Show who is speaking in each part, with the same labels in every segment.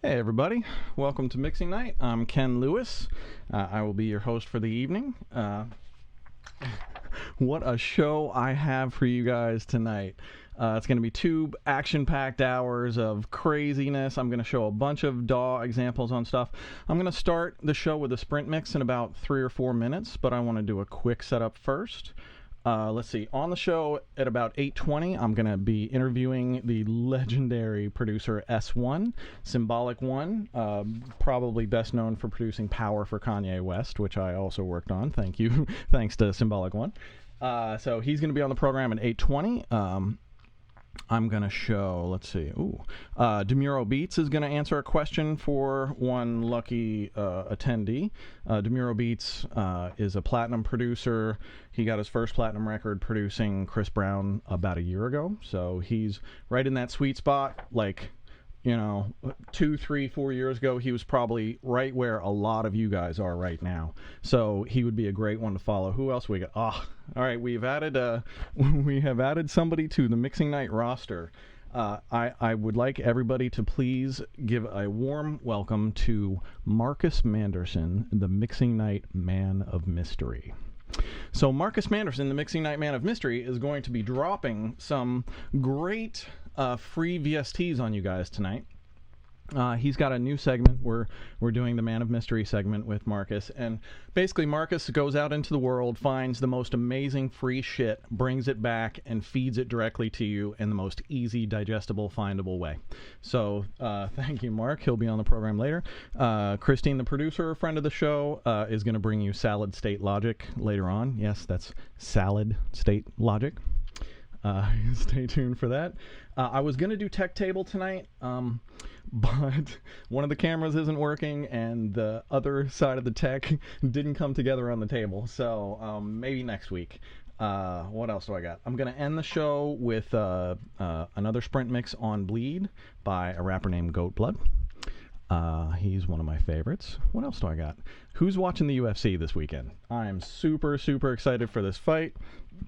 Speaker 1: Hey everybody, welcome to Mixing Night. I'm Ken Lewis. I will be your host for the evening. What a show I have for you guys tonight. It's going to be 2 action-packed hours of craziness. I'm going to show a bunch of DAW examples on stuff. I'm going to start the show with a sprint mix in about 3 or 4 minutes, but I want to do a quick setup first. Let's see, on the show at about 8:20, I'm going to be interviewing the legendary producer S1, Symbolyc One, probably best known for producing Power for Kanye West, which I also worked on. Thank you. Thanks to Symbolyc One. So he's going to be on the program at 8:20. I'm going to show, let's see, Dimuro Beats is going to answer a question for one lucky attendee. Dimuro Beats is a platinum producer. He got his first platinum record producing Chris Brown about a year ago. So he's right in that sweet spot, like, 2, 3, 4 years ago, he was probably right where a lot of you guys are right now. So he would be a great one to follow. Who else we got? All right, we have added somebody to the Mixing Night roster. I would like everybody to please give a warm welcome to Marcus Manderson, the Mixing Night Man of Mystery. So Marcus Manderson, the Mixing Night Man of Mystery, is going to be dropping some great free VSTs on you guys tonight. He's got a new segment where we're doing the Man of Mystery segment with Marcus, and basically Marcus goes out into the world, finds the most amazing free shit, brings it back, and feeds it directly to you in the most easy, digestible, findable way. So thank you, Mark. He'll be on the program later. Christine, the producer, friend of the show, is going to bring you Salad State Logic later on. Yes, that's Salad State Logic. Stay tuned for that. I was going to do Tech Table tonight, but one of the cameras isn't working and the other side of the tech didn't come together on the table. So maybe next week. What else do I got? I'm going to end the show with another sprint mix on Bleed by a rapper named GoaTblud. He's one of my favorites. What else do I got? Who's watching the UFC this weekend? I'm super, super excited for this fight.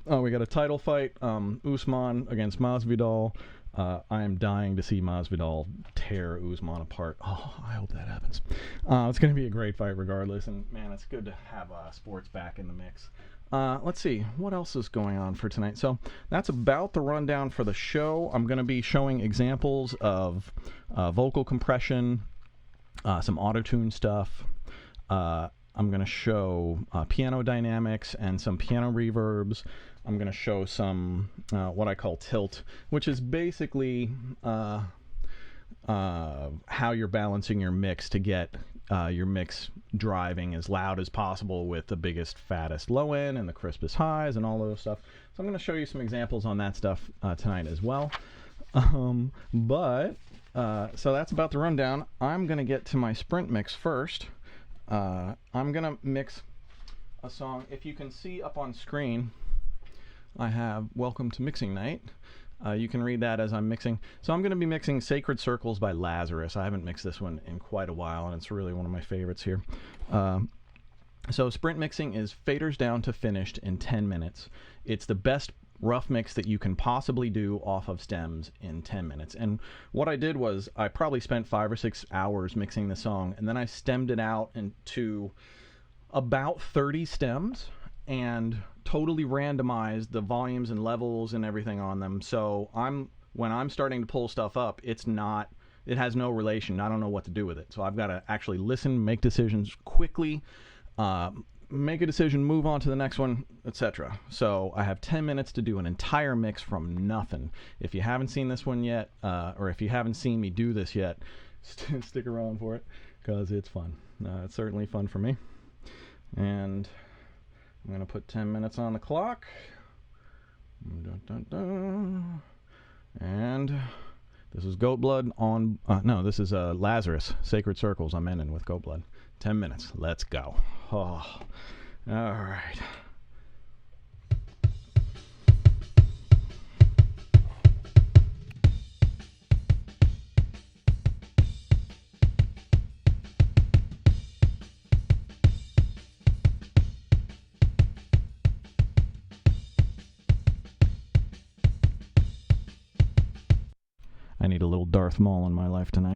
Speaker 1: We got a title fight, Usman against Masvidal. I am dying to see Masvidal tear Usman apart. Oh, I hope that happens. It's going to be a great fight regardless, and man, it's good to have sports back in the mix. Let's see, what else is going on for tonight? So that's about the rundown for the show. I'm going to be showing examples of vocal compression, some autotune stuff. I'm going to show piano dynamics and some piano reverbs. I'm going to show some what I call tilt, which is basically how you're balancing your mix to get your mix driving as loud as possible with the biggest, fattest low end and the crispest highs and all those stuff. So I'm going to show you some examples on that stuff tonight as well. So that's about the rundown. I'm going to get to my sprint mix first. I'm going to mix a song. If you can see up on screen, I have Welcome to Mixing Night. You can read that as I'm mixing. So I'm going to be mixing Sacred Circles by Lahzarus. I haven't mixed this one in quite a while, and it's really one of my favorites here. So sprint mixing is faders down to finished in 10 minutes. It's the best rough mix that you can possibly do off of stems in 10 minutes. And what I did was I probably spent 5 or 6 hours mixing the song, and then I stemmed it out into about 30 stems and totally randomized the volumes and levels and everything on them. So when I'm starting to pull stuff up, it has no relation. I don't know what to do with it. So I've got to actually listen, make decisions quickly, make a decision, move on to the next one, etc. So I have 10 minutes to do an entire mix from nothing. If you haven't seen this one yet, or if you haven't seen me do this yet, stick around for it, because it's fun. It's certainly fun for me. And I'm going to put 10 minutes on the clock. Dun, dun, dun. And this is GoaTblud on... this is Lahzarus, Sacred Circles. I'm ending with GoaTblud. 10 minutes. Let's go. Oh, all right. I need a little Darth Maul in my life tonight.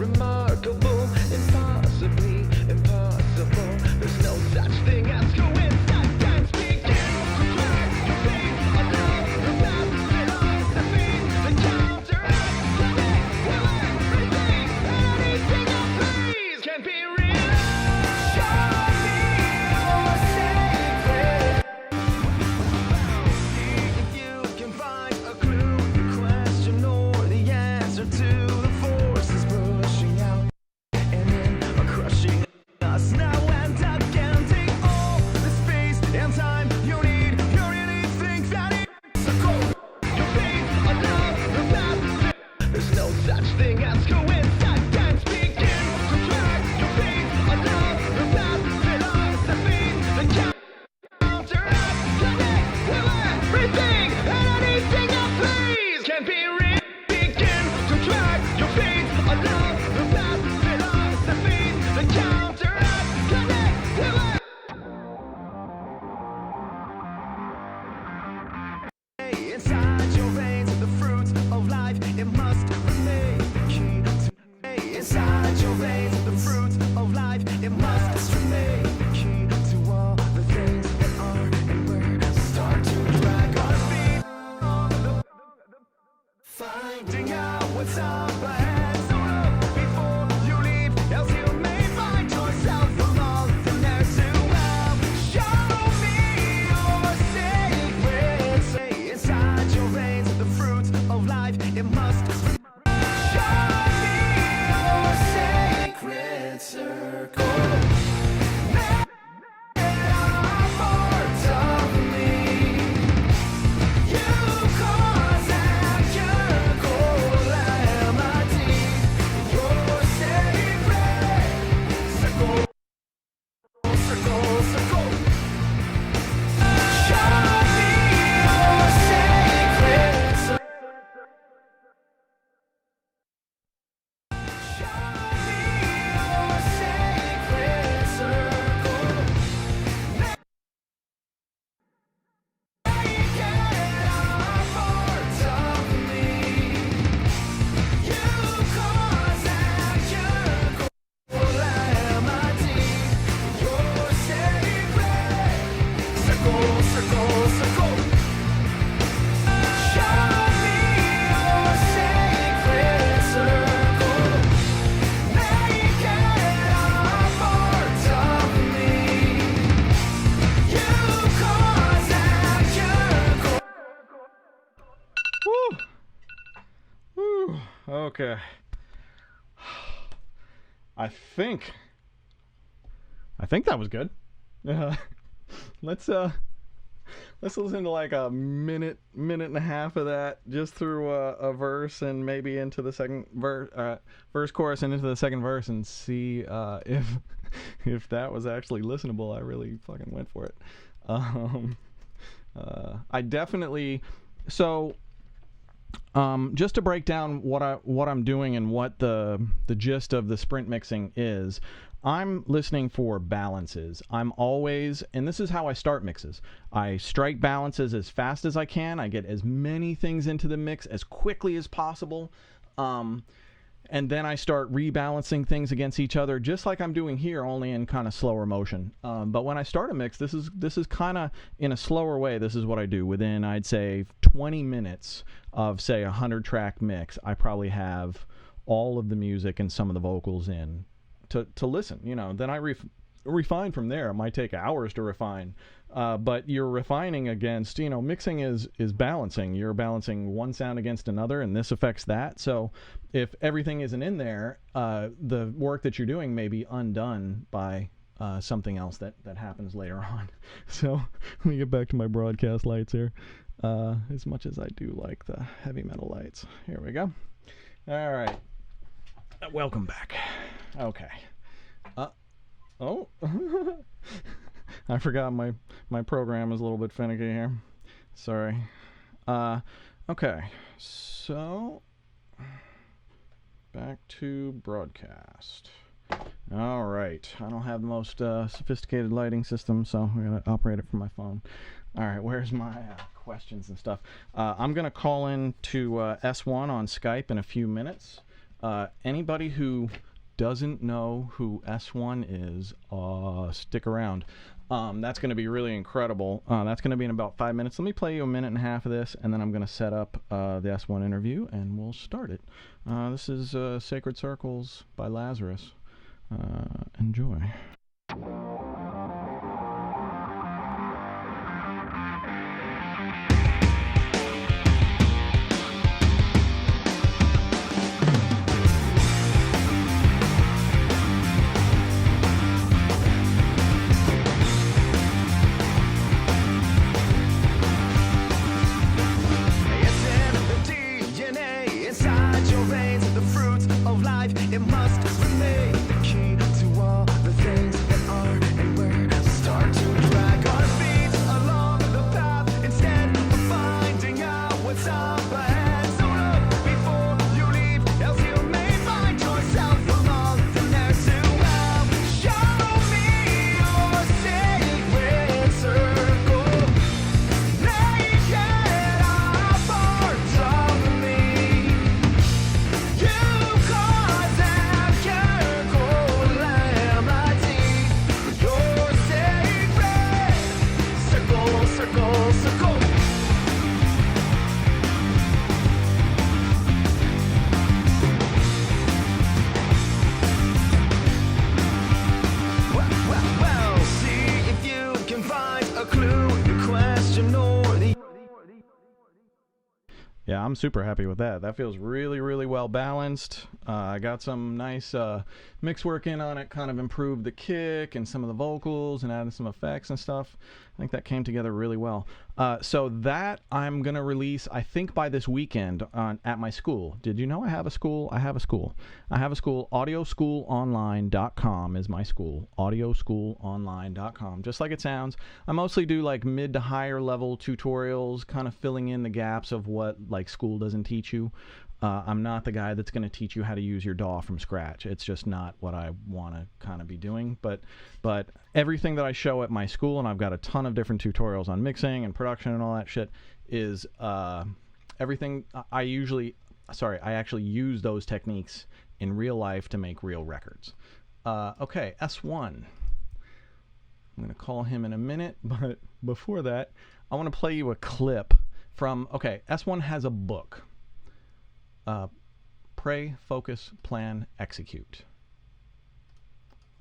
Speaker 2: remarkable, impossibly impossible. There's no such thing as coincidence. Begin to track your beat of love, the path, philosophy, the counteract, connect with everything and anything I please can be real. Show me your secret. If you can find a clue, the question or the answer to the forces pushing out and in are crushing us now and again. Take all the space and time you need. You really think that it's a goal? You beat a love, the path. There's no such thing as coincidence. Begin to track your beat a love, the path, philosophy, the counteract, connect with everything and anything I please can be real. Begin to track your beat a love, the path, philosophy, the counteract, connect with inside your veins, the fruits of life, it must remain key to inside your veins, the fruits of life, it must remain key to all the things that are and where start to drag our feet on the finding out what's up ahead. So look before you leave, else you may find yourself alone. And there's to help. Show me your secrets. Say inside your veins, the fruits of life, it must. Show me your sacred circle. That are parts of me. You cause and cure calamity. Your sacred circle, circle, circle. Show me your sacred circle. Show me your sacred circle. Make it our parts of me. You cause and cure calamity. Your sacred circle, circle, circle. Show me your sacred circle. Make it our parts of me. You cause and cure.
Speaker 1: Woo! Woo! Okay. I think that was good. Let's listen to like a minute and a half of that, just through a verse and maybe into the second verse, chorus, and into the second verse, and see if that was actually listenable. I really fucking went for it. I definitely just to break down what I'm doing and what the gist of the sprint mixing is. I'm listening for balances. I'm always, and this is how I start mixes. I strike balances as fast as I can. I get as many things into the mix as quickly as possible. And then I start rebalancing things against each other, just like I'm doing here, only in kind of slower motion. But when I start a mix, this is kind of in a slower way. This is what I do. Within, I'd say, 20 minutes of, say, a 100-track mix, I probably have all of the music and some of the vocals in to listen. Then I refine from there. It might take hours to refine, but you're refining against, mixing is balancing. You're balancing one sound against another, and this affects that. So if everything isn't in there, the work that you're doing may be undone by something else that happens later on. So let me get back to my broadcast lights here. As much as I do like the heavy metal lights. Here we go. All right. Welcome back. Okay. Oh. I forgot my program is a little bit finicky here. Sorry. Okay. So, back to broadcast. All right. I don't have the most sophisticated lighting system, so I'm going to operate it from my phone. All right. Where's my questions and stuff? I'm going to call in to S1 on Skype in a few minutes. Anybody who doesn't know who S1 is, stick around. That's going to be really incredible. That's going to be in about 5 minutes. Let me play you a minute and a half of this, and then I'm going to set up the S1 interview, and we'll start it. This is Sacred Circles by Lahzarus. Enjoy.
Speaker 2: It must remain the key to all the things that are and where start to drag our feet along the path instead of finding out what's up ahead. So look before you leave, else you may find yourself along the next to help. Show me your sacred circle. Naked are parts of me. You cause circle, circle. Well, see if you can find a clue, the question or the...
Speaker 1: Yeah, I'm super happy with that. That feels really, really well balanced. I got some nice mix work in on it, kind of improved the kick and some of the vocals and added some effects and stuff. I think that came together really well. So that I'm going to release, I think, by this weekend at my school. Did you know I have a school? I have a school. I have a school. Audioschoolonline.com is my school. Audioschoolonline.com. Just like it sounds. I mostly do like mid to higher level tutorials, kind of filling in the gaps of what like school doesn't teach you. I'm not the guy that's going to teach you how to use your DAW from scratch. It's just not what I want to kind of be doing. But everything that I show at my school, and I've got a ton of different tutorials on mixing and production and all that shit, is everything I actually use those techniques in real life to make real records. Okay, S1. I'm going to call him in a minute, but before that, I want to play you a clip from, okay, S1 has a book. Pray, Focus, Plan, Execute.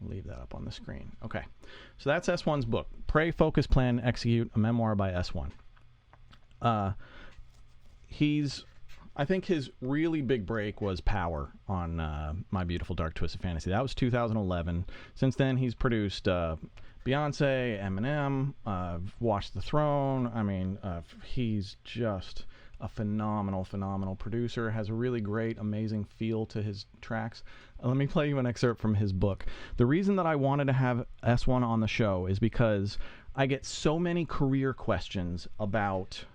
Speaker 1: I'll leave that up on the screen. Okay, so that's S1's book. Pray, Focus, Plan, Execute, a memoir by S1. I think his really big break was Power on My Beautiful Dark Twisted Fantasy. That was 2011. Since then, he's produced Beyonce, Eminem, Watch the Throne. I mean, he's just a phenomenal producer, has a really great, amazing feel to his tracks. Let me play you an excerpt from his book. The reason that I wanted to have S1 on the show is because I get so many career questions about,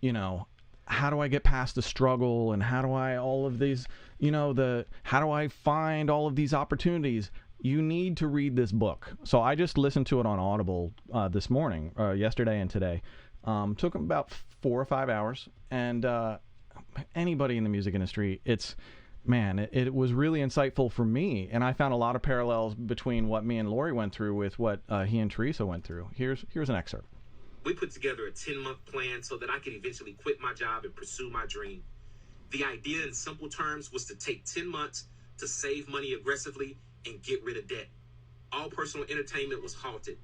Speaker 1: you know, how do I get past the struggle, and how do I all of these, you know, how do I find all of these opportunities? You need to read this book. So I just listened to it on Audible this morning, yesterday and today. Took about 4 or 5 hours, and anybody in the music industry, it was really insightful for me, and I found a lot of parallels between what me and Lori went through with what he and Teresa went through. Here's an excerpt.
Speaker 3: We put together a 10-month plan so that I could eventually quit my job and pursue my dream. The idea in simple terms was to take 10 months to save money aggressively and get rid of debt. All personal entertainment was halted.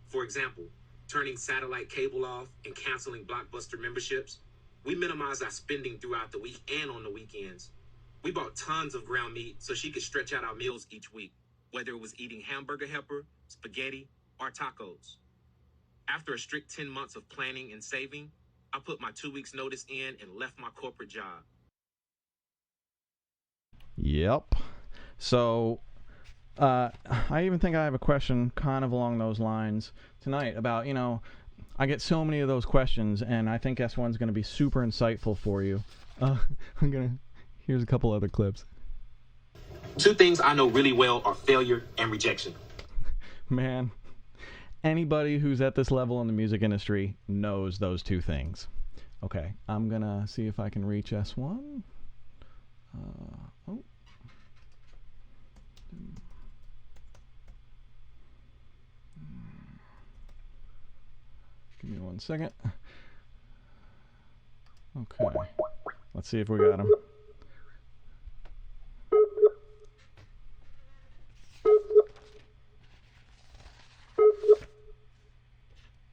Speaker 3: For example, turning satellite cable off and canceling Blockbuster memberships. We minimized our spending throughout the week and on the weekends. We bought tons of ground meat so she could stretch out our meals each week, whether it was eating hamburger helper, spaghetti, or tacos. After a strict 10 months of planning and saving, I put my 2 weeks notice in and left my corporate job.
Speaker 1: Yep. So I even think I have a question kind of along those lines tonight about, you know, I get so many of those questions, and I think S1's going to be super insightful for you. Here's a couple other clips.
Speaker 3: 2 things I know really well are failure and rejection.
Speaker 1: Man, anybody who's at this level in the music industry knows those 2 things. Okay, I'm going to see if I can reach S1. Oh. Give me 1 second. Okay. Let's see if we got him.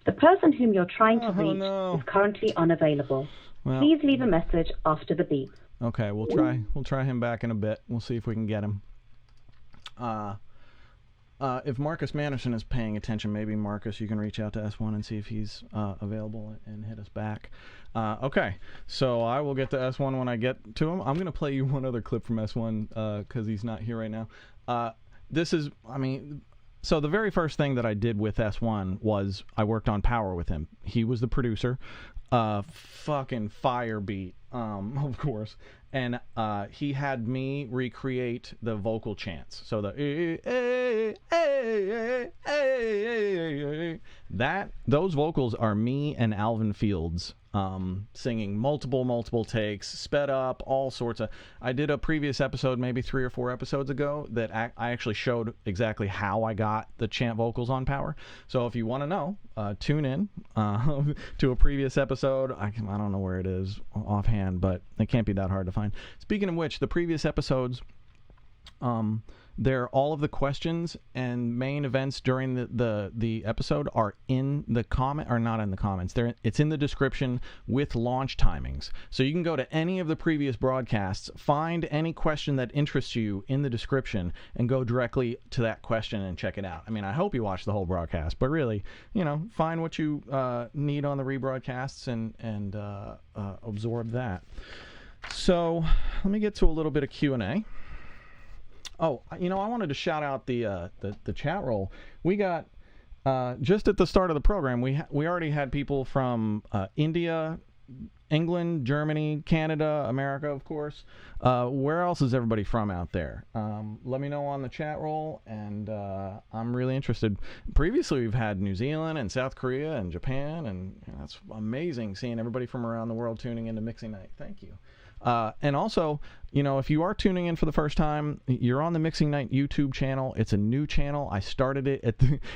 Speaker 4: The person whom you're trying to reach
Speaker 1: no.
Speaker 4: is currently unavailable.
Speaker 1: Well,
Speaker 4: Please leave a message after the beep.
Speaker 1: okay, we'll try him back in a bit. We'll see if we can get him. If Marcus Manderson is paying attention, maybe Marcus, you can reach out to S1 and see if he's available and hit us back. Okay, so I will get to S1 when I get to him. I'm going to play you one other clip from S1 because he's not here right now. This is, I mean, so the very first thing that I did with S1 was I worked on Power with him. He was the producer. Fucking fire beat, of course. And he had me recreate the vocal chants. So the those vocals are me and Alvin Fields singing multiple takes, sped up, all sorts of. I did a previous episode, maybe 3 or 4 episodes ago, that I actually showed exactly how I got the chant vocals on Power. So if you want to know, tune in to a previous episode. I don't know where it is offhand, but it can't be that hard to find. Speaking of which, the previous episodes, all of the questions and main events during the episode are in the comment, or not in the comments. It's in the description with launch timings. So you can go to any of the previous broadcasts, find any question that interests you in the description, and go directly to that question and check it out. I mean, I hope you watch the whole broadcast, but really, find what you need on the rebroadcasts and absorb that. So let me get to a little bit of Q&A. Oh, I wanted to shout out the chat roll. We got just at the start of the program, we already had people from India, England, Germany, Canada, America, of course. Where else is everybody from out there? Let me know on the chat roll, and I'm really interested. Previously, we've had New Zealand and South Korea and Japan, and that's amazing seeing everybody from around the world tuning into Mixing Night. Thank you. And also, if you are tuning in for the first time, you're on the Mixing Night YouTube channel. It's a new channel. I started it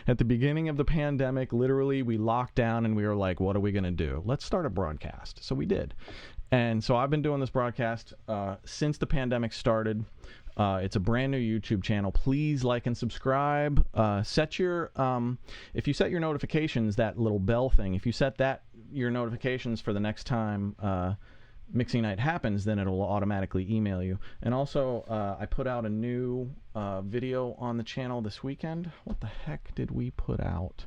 Speaker 1: at the beginning of the pandemic. Literally, we locked down and we were like, what are we going to do? Let's start a broadcast. So we did. And so I've been doing this broadcast since the pandemic started. It's a brand new YouTube channel. Please like and subscribe. Set your, if you set your notifications, that little bell thing, if you set your notifications for the next time Mixing Night happens, then it'll automatically email you. And also, I put out a new video on the channel this weekend. What the heck did we put out?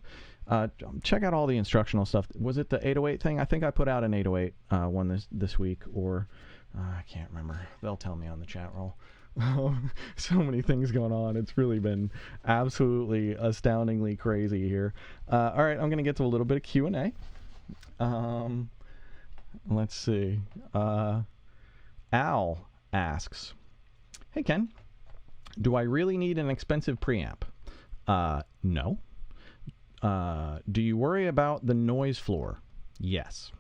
Speaker 1: Check out all the instructional stuff. Was it the 808 thing? I think I put out an 808 one this week, or I can't remember. They'll tell me on the chat roll. So many things going on. It's really been absolutely astoundingly crazy here. All right, I'm going to get to a little bit of Q&A. Let's see. Al asks, hey Ken, do I really need an expensive preamp? No. Do you worry about the noise floor? Yes.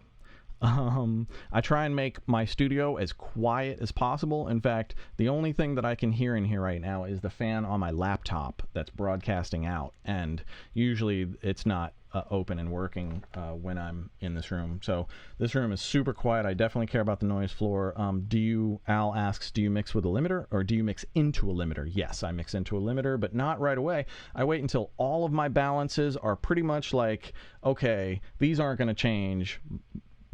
Speaker 1: I try and make my studio as quiet as possible. In fact, the only thing that I can hear in here right now is the fan on my laptop that's broadcasting out, and usually it's not open and working when I'm in this room. So this room is super quiet. I definitely care about the noise floor. Al asks, do you mix with a limiter or do you mix into a limiter? Yes, I mix into a limiter, but not right away. I wait until all of my balances are pretty much like, okay, these aren't going to change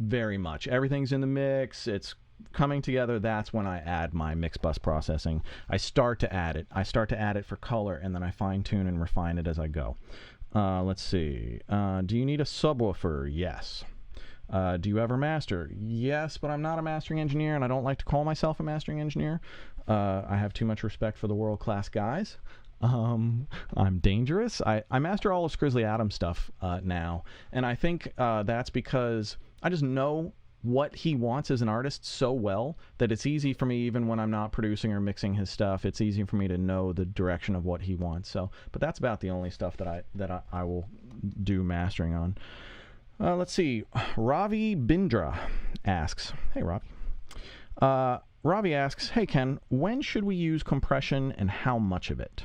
Speaker 1: very much. Everything's in the mix. It's coming together. That's when I add my mix bus processing. I start to add it for color, and then I fine tune and refine it as I go. Let's see. Do you need a subwoofer? Yes. Do you ever master? Yes, but I'm not a mastering engineer, and I don't like to call myself a mastering engineer. I have too much respect for the world-class guys. I'm dangerous. I master all of Scrizzly Adams stuff now, and I think that's because I just know what he wants as an artist so well that it's easy for me, even when I'm not producing or mixing his stuff, it's easy for me to know the direction of what he wants. So, but that's about the only stuff that I will do mastering on. Let's see. Ravi Bindra asks, hey Ravi, Ravi asks, hey Ken, when should we use compression and how much of it?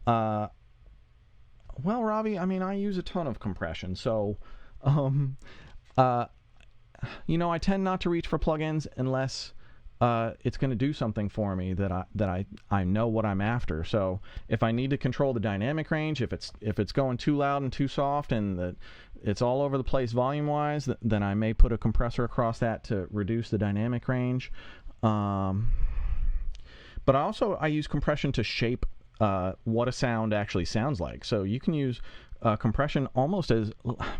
Speaker 1: Well, Ravi, I mean, I use a ton of compression, so, you know, I tend not to reach for plugins unless it's going to do something for me that I know what I'm after. So if I need to control the dynamic range, if it's going too loud and too soft and that it's all over the place volume-wise, then I may put a compressor across that to reduce the dynamic range. But I use compression to shape what a sound actually sounds like. So you can use compression almost as,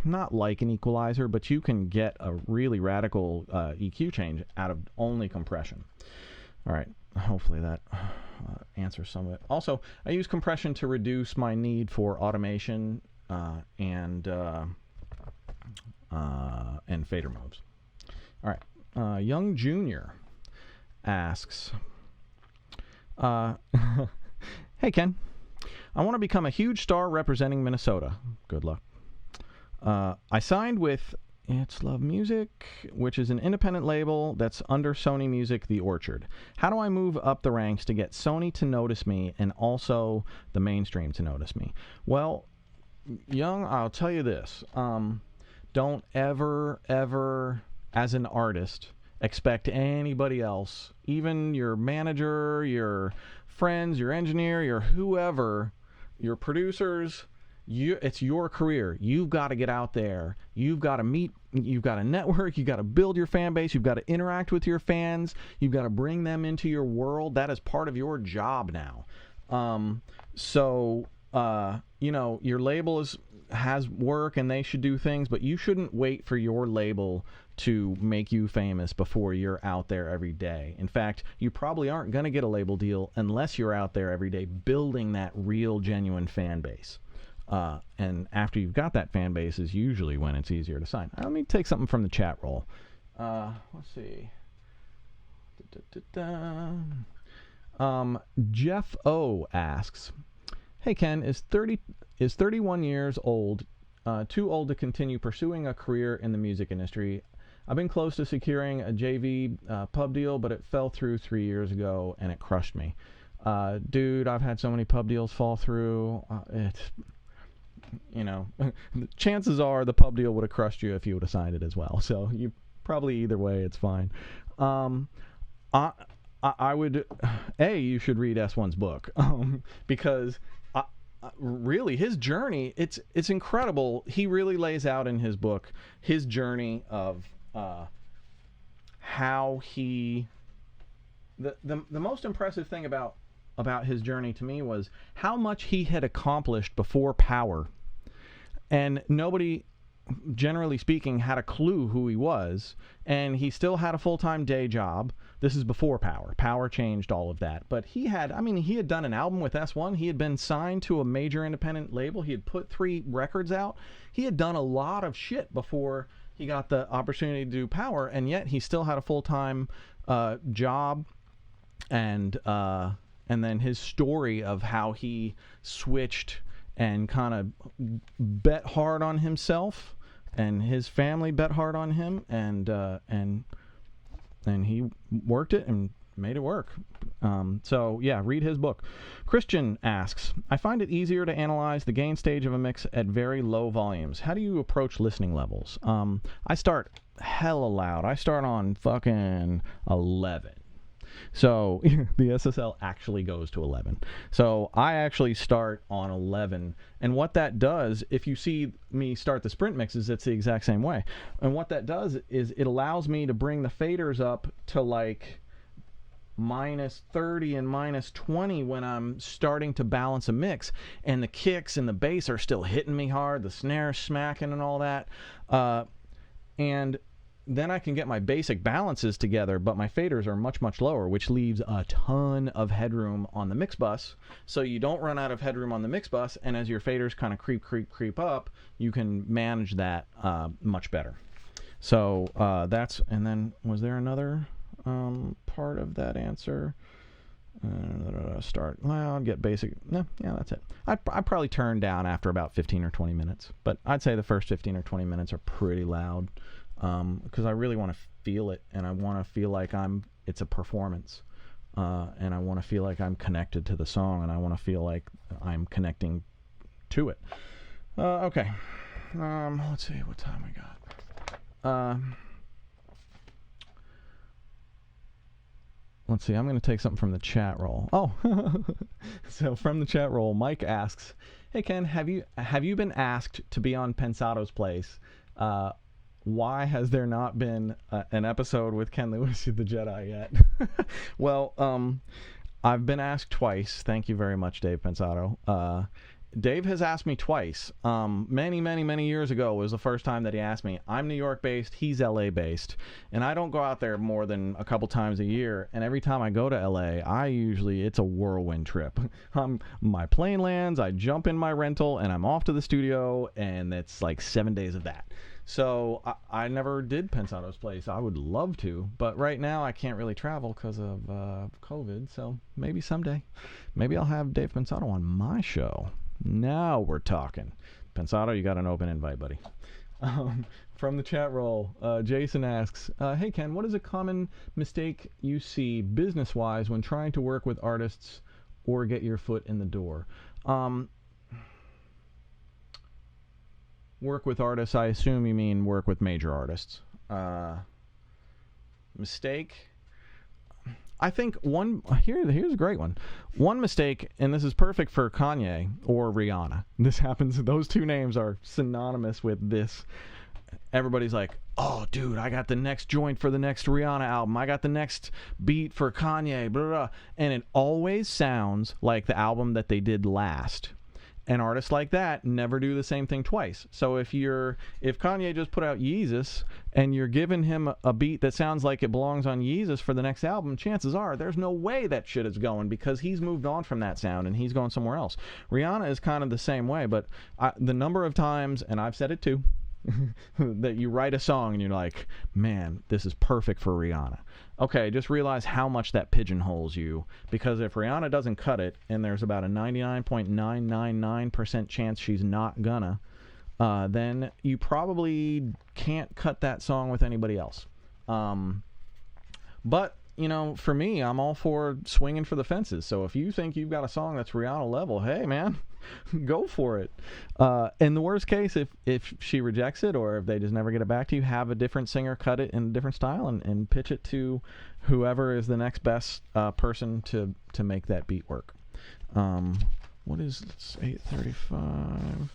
Speaker 1: not like an equalizer, but you can get a really radical EQ change out of only compression. All right, hopefully that answers some of it. Also, I use compression to reduce my need for automation and fader modes. All right, Young Junior asks, hey Ken, I want to become a huge star representing Minnesota. Good luck. I signed with itsilovemusic, which is an independent label that's under Sony Music The Orchard. How do I move up the ranks to get Sony to notice me and also the mainstream to notice me? Well, Young, I'll tell you this. Don't ever, as an artist, expect anybody else, even your manager, your friends, your engineer, your whoever, your producers, it's your career. You've got to get out there. You've got to meet, you've got to network, you've got to build your fan base, you've got to interact with your fans, you've got to bring them into your world. That is part of your job now. You know, your label has work and they should do things, but you shouldn't wait for your label to make you famous before you're out there every day. In fact, you probably aren't going to get a label deal unless you're out there every day building that real, genuine fan base. And after you've got that fan base is usually when it's easier to sign. Let me take something from the chat roll. Let's see. Jeff O asks, hey Ken, is 31 years old too old to continue pursuing a career in the music industry? I've been close to securing a JV pub deal, but it fell through 3 years ago and it crushed me. Dude, I've had so many pub deals fall through. It's, you know, chances are the pub deal would have crushed you if you would have signed it as well. So you probably either way, it's fine. I would, you should read S1's book because really his journey, it's incredible. He really lays out in his book his journey of how he, the most impressive thing about his journey to me was how much he had accomplished before Power, and nobody, generally speaking, had a clue who he was, and he still had a full-time day job. This is before Power. Power changed all of that. But he had done an album with S1. He had been signed to a major independent label. He had put 3 records out. He had done a lot of shit before he got the opportunity to do Power, and yet he still had a full-time job. And then his story of how he switched and kind of bet hard on himself, and his family bet hard on him, and he worked it and made it work. So yeah, read his book. Christian asks, I find it easier to analyze the gain stage of a mix at very low volumes. How do you approach listening levels? I start hella loud. I start on fucking 11. So the SSL actually goes to 11. So I actually start on 11. And what that does, if you see me start the sprint mixes, it's the exact same way. And what that does is it allows me to bring the faders up to like -30 and -20 when I'm starting to balance a mix. And the kicks and the bass are still hitting me hard, the snare smacking and all that. And then I can get my basic balances together, but my faders are much, much lower, which leaves a ton of headroom on the mix bus. So you don't run out of headroom on the mix bus, and as your faders kind of creep up, you can manage that much better. So that's, and then was there another part of that answer? Start loud, get basic. No, yeah, that's it. I'd probably turn down after about 15 or 20 minutes, but I'd say the first 15 or 20 minutes are pretty loud. Because I really want to feel it, and I want to feel like I'm it's a performance, and I want to feel like I'm connected to the song, and I want to feel like I'm connecting to it. Okay. Let's see what time we got. Let's see. I'm going to take something from the chat roll. Oh, so from the chat roll, Mike asks, "Hey Ken, have you been asked to be on Pensado's place? Why has there not been an episode with Ken Lewis the Jedi yet?" Well, I've been asked twice. Thank you very much, Dave Pensado. Dave has asked me twice. Many years ago was the first time that he asked me. I'm New York based, he's LA based, and I don't go out there more than a couple times a year, and every time I go to LA, it's a whirlwind trip. My plane lands, I jump in my rental, and I'm off to the studio, and it's like 7 days of that. So I never did Pensado's place. I would love to, but right now I can't really travel because of COVID, so maybe someday. Maybe I'll have Dave Pensado on my show. Now we're talking. Pensado, you got an open invite, buddy. From the chat roll, Jason asks, "Hey Ken, what is a common mistake you see business-wise when trying to work with artists or get your foot in the door?" Work with artists, I assume you mean work with major artists. Mistake? I think here's a great one. One mistake, and this is perfect for Kanye or Rihanna. This happens, those two names are synonymous with this. Everybody's like, "Oh, dude, I got the next joint for the next Rihanna album. I got the next beat for Kanye, blah, blah, blah." And it always sounds like the album that they did last. And artists like that never do the same thing twice. So if Kanye just put out Yeezus and you're giving him a beat that sounds like it belongs on Yeezus for the next album, chances are there's no way that shit is going, because he's moved on from that sound and he's going somewhere else. Rihanna is kind of the same way, but the number of times, and I've said it too, that you write a song and you're like, "Man, this is perfect for Rihanna." Okay, just realize how much that pigeonholes you, because if Rihanna doesn't cut it, and there's about a 99.999% chance she's not gonna, then you probably can't cut that song with anybody else. But, for me, I'm all for swinging for the fences. So if you think you've got a song that's Rihanna level, hey, man, go for it. In the worst case, if she rejects it, or if they just never get it back to you, have a different singer cut it in a different style and pitch it to whoever is the next best person to make that beat work. What is, it's 8:35.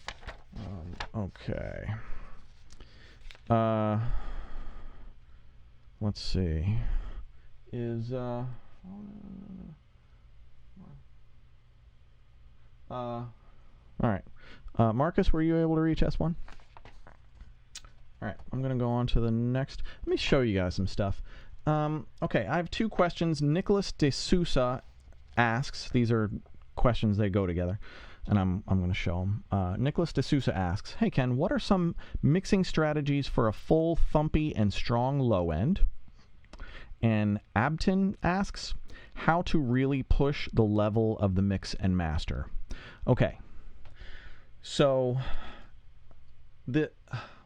Speaker 1: Okay. Let's see. All right. Marcus, were you able to reach S1? All right, I'm going to go on to the next. Let me show you guys some stuff. Okay, I have two questions. Nicholas De Sousa asks, these are questions, they go together, and I'm going to show them. Nicholas De Sousa asks, "Hey Ken, what are some mixing strategies for a full, thumpy, and strong low end?" And Abton asks, "How to really push the level of the mix and master?" Okay, so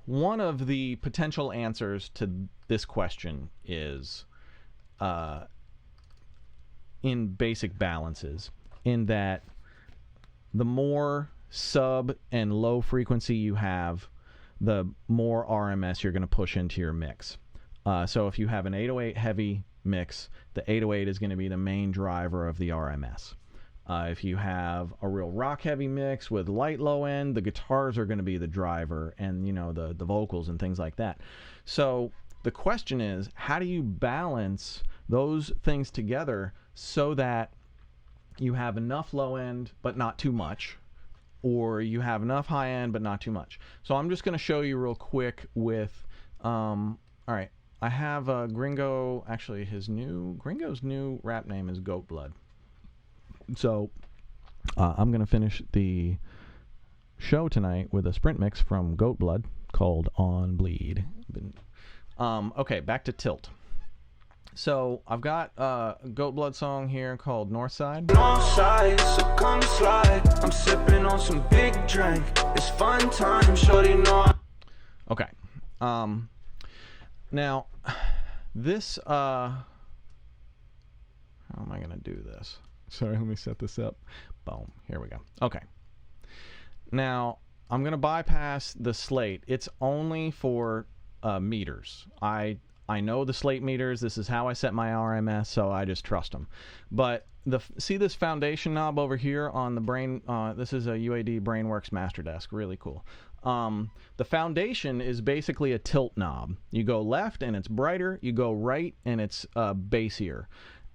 Speaker 1: one of the potential answers to this question is in basic balances, in that the more sub and low frequency you have, the more RMS you're going to push into your mix. So if you have an 808 heavy mix, the 808 is going to be the main driver of the RMS. If you have a real rock heavy mix with light low end, the guitars are going to be the driver, and the vocals and things like that. So the question is, how do you balance those things together so that you have enough low end but not too much, or you have enough high end but not too much? So I'm just going to show you real quick with all right, I have Gringo. Actually, Gringo's new rap name is GoaTblud. So I'm going to finish the show tonight with a sprint mix from GoaTblud called On Bleed. Okay, back to Tilt. So I've got a GoaTblud song here called Northside.
Speaker 2: Northside, so come slide. I'm sipping on some big drink. It's fun time, shorty know.
Speaker 1: Okay. Now this How am I going to do this? Sorry, let me set this up. Boom. Here we go. Okay. Now, I'm going to bypass the Slate. It's only for meters. I know the Slate meters. This is how I set my RMS, so I just trust them. But see this foundation knob over here on the brain? This is a UAD BrainWorks Master Desk. Really cool. The foundation is basically a tilt knob. You go left and it's brighter. You go right and it's bassier.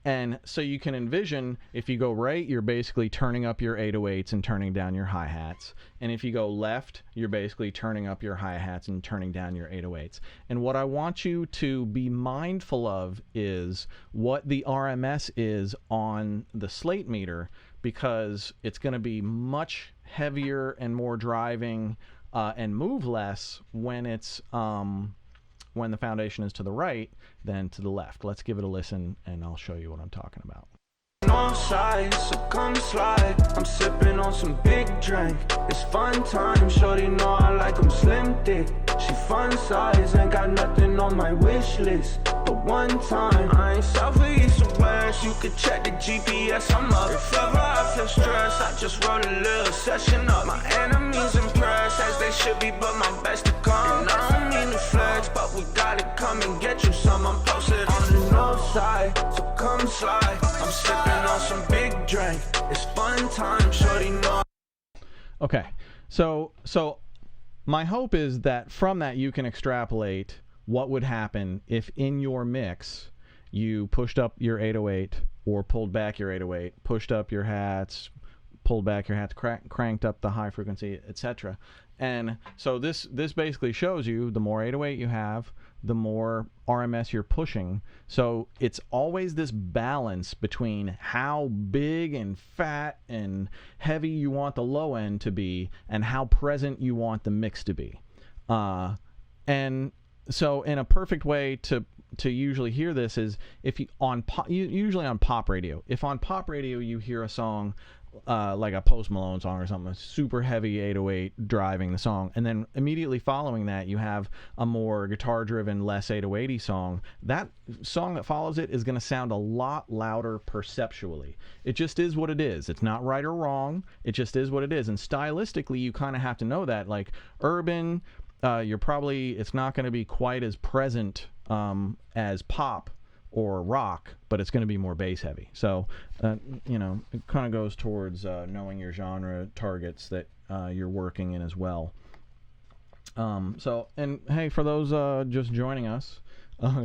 Speaker 1: And so you can envision, if you go right, you're basically turning up your 808s and turning down your hi-hats. And if you go left, you're basically turning up your hi-hats and turning down your 808s. And what I want you to be mindful of is what the RMS is on the Slate meter, because it's going to be much heavier and more driving and move less when it's when the foundation is to the right than to the left. Let's give it a listen and I'll show you what I'm talking about.
Speaker 2: On side, so come slide. I'm sipping on some big drink. It's fun time. Shorty know I like them slim thick. She fun size, ain't got nothing on my wish list. But one time, I ain't south or east or west. You could check the GPS, I'm up. If ever I feel stressed, I just roll a little session up. My enemies impressed, as they should be, but my best to come. And I don't mean to flex, but we gotta come and get you some. I'm posted on the north side, so come slide. I'm sipping on some big drink. It's fun time, shorty know.
Speaker 1: Okay, so my hope is that from that you can extrapolate what would happen if in your mix you pushed up your 808 or pulled back your 808, pushed up your hats, pulled back your hats, cranked up the high frequency, etc. And so this basically shows you the more 808 you have, the more RMS you're pushing. So it's always this balance between how big and fat and heavy you want the low end to be and how present you want the mix to be. And so in a perfect way to usually hear this is if you usually on pop radio. If on pop radio you hear a song like a Post Malone song or something, a super heavy 808 driving the song, and then immediately following that you have a more guitar driven, less 808y song, that song that follows it is going to sound a lot louder perceptually. It just is what it is. It's not right or wrong, it just is what it is. And stylistically you kind of have to know that. Like urban, it's not going to be quite as present as pop or rock, but it's going to be more bass heavy. So, it kind of goes towards knowing your genre targets that you're working in as well. And hey, for those just joining us,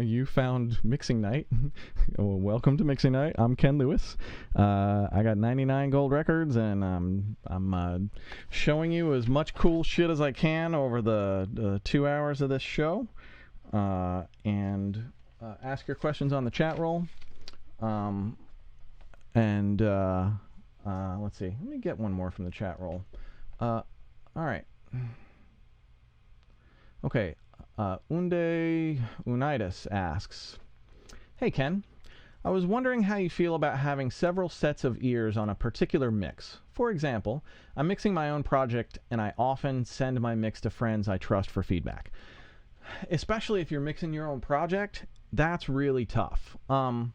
Speaker 1: you found Mixing Night. Well, welcome to Mixing Night. I'm Ken Lewis. I got 99 gold records, and I'm showing you as much cool shit as I can over the 2 hours of this show. Ask your questions on the chat roll. Let's see. Let me get one more from the chat roll. All right. Okay. Unde Unitas asks, "Hey Ken, I was wondering how you feel about having several sets of ears on a particular mix. For example, I'm mixing my own project and I often send my mix to friends I trust for feedback. Especially if you're mixing your own project, that's really tough. I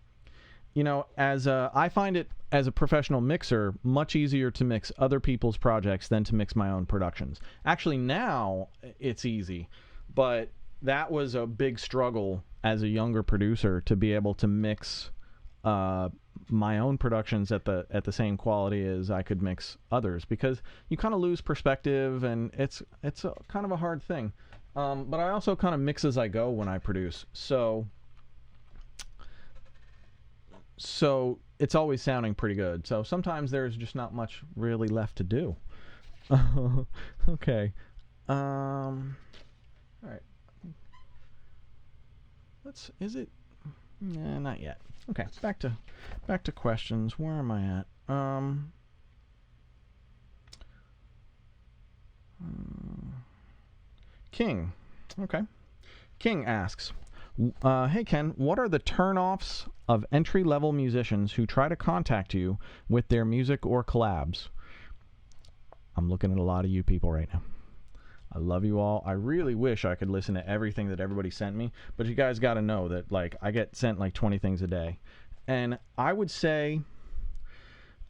Speaker 1: find it as a professional mixer much easier to mix other people's projects than to mix my own productions. Actually, now it's easy, but that was a big struggle as a younger producer to be able to mix my own productions at the same quality as I could mix others, because you kind of lose perspective, and it's kind of a hard thing. But I also kind of mix as I go when I produce, so it's always sounding pretty good. So sometimes there's just not much really left to do. Okay. All right. Not yet. Okay, back to questions. Where am I at? King. Okay. King asks, "Hey Ken, what are the turn-offs of entry-level musicians who try to contact you with their music or collabs?" I'm looking at a lot of you people right now. I love you all. I really wish I could listen to everything that everybody sent me, but you guys got to know that I get sent 20 things a day, And I would say,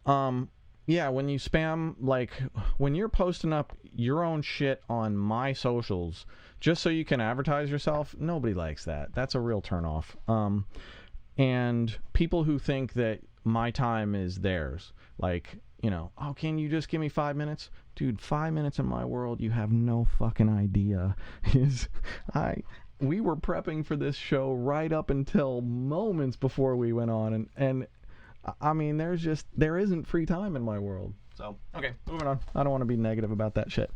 Speaker 1: yeah, when you spam, like, when you're posting up your own shit on my socials just so you can advertise yourself, nobody likes that. That's a real turnoff. And people who think that my time is theirs, like, you know, oh, can you just give me 5 minutes? Dude, 5 minutes in my world, you have no fucking idea. We were prepping for this show right up until moments before we went on, and I mean, there isn't free time in my world. So, okay, moving on. I don't want to be negative about that shit.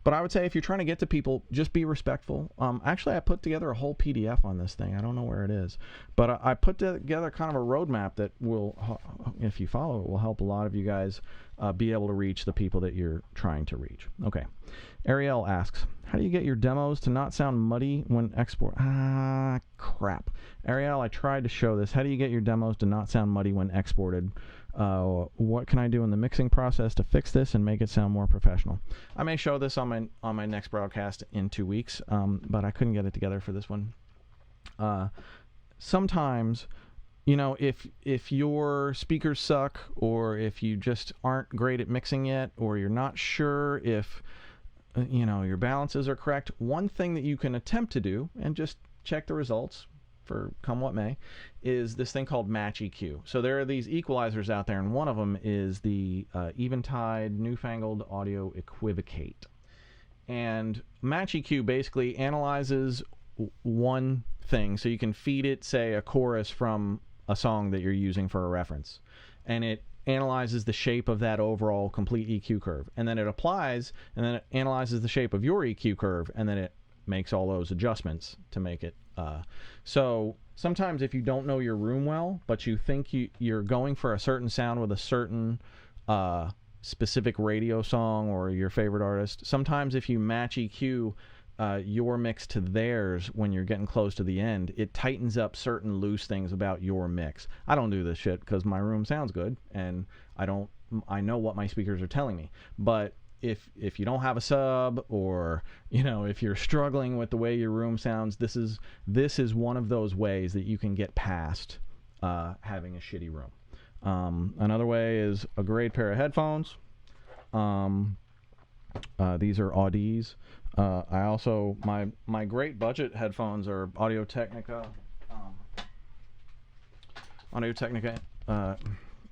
Speaker 1: But I would say if you're trying to get to people, just be respectful. Actually, I put together a whole PDF on this thing. I don't know where it is. But I put together kind of a roadmap that will, if you follow it, will help a lot of you guys be able to reach the people that you're trying to reach. Okay. Ariel asks, how do you get your demos to not sound muddy when export? Ah, crap. Ariel, I tried to show this. How do you get your demos to not sound muddy when exported? What can I do in the mixing process to fix this and make it sound more professional? I may show this on my next broadcast in 2 weeks, but I couldn't get it together for this one. Sometimes, you know, if your speakers suck, or if you just aren't great at mixing yet, or you're not sure if you know your balances are correct, one thing that you can attempt to do, and just check the results for come what may, is this thing called Match EQ. So there are these equalizers out there, and one of them is the Eventide Newfangled Audio Equivocate. And Match EQ basically analyzes one thing, so you can feed it, say, a chorus from a song that you're using for a reference, and it analyzes the shape of that overall complete EQ curve, and then it applies, and then it analyzes the shape of your EQ curve, and then it makes all those adjustments to make it. So sometimes if you don't know your room well, but you think you're going for a certain sound with a certain specific radio song or your favorite artist, sometimes if you match EQ your mix to theirs when you're getting close to the end, it tightens up certain loose things about your mix. I don't do this shit because my room sounds good, and I know what my speakers are telling me. But if you don't have a sub, or you know, if you're struggling with the way your room sounds, this is one of those ways that you can get past having a shitty room. Another way is a great pair of headphones. These are Audis. I also, my great budget headphones are Audio-Technica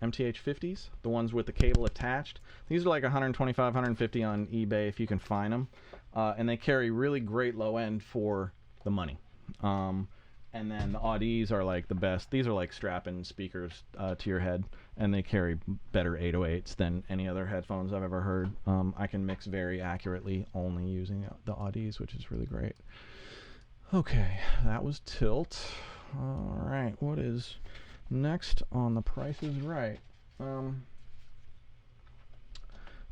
Speaker 1: MTH 50s, the ones with the cable attached. These are like 125, 150 on eBay if you can find them, and they carry really great low end for the money. And then the Audis are like the best. These are like strap-in speakers to your head, and they carry better 808s than any other headphones I've ever heard. I can mix very accurately only using the Audis, which is really great. Okay, that was Tilt. All right, what is next on The Price is Right? From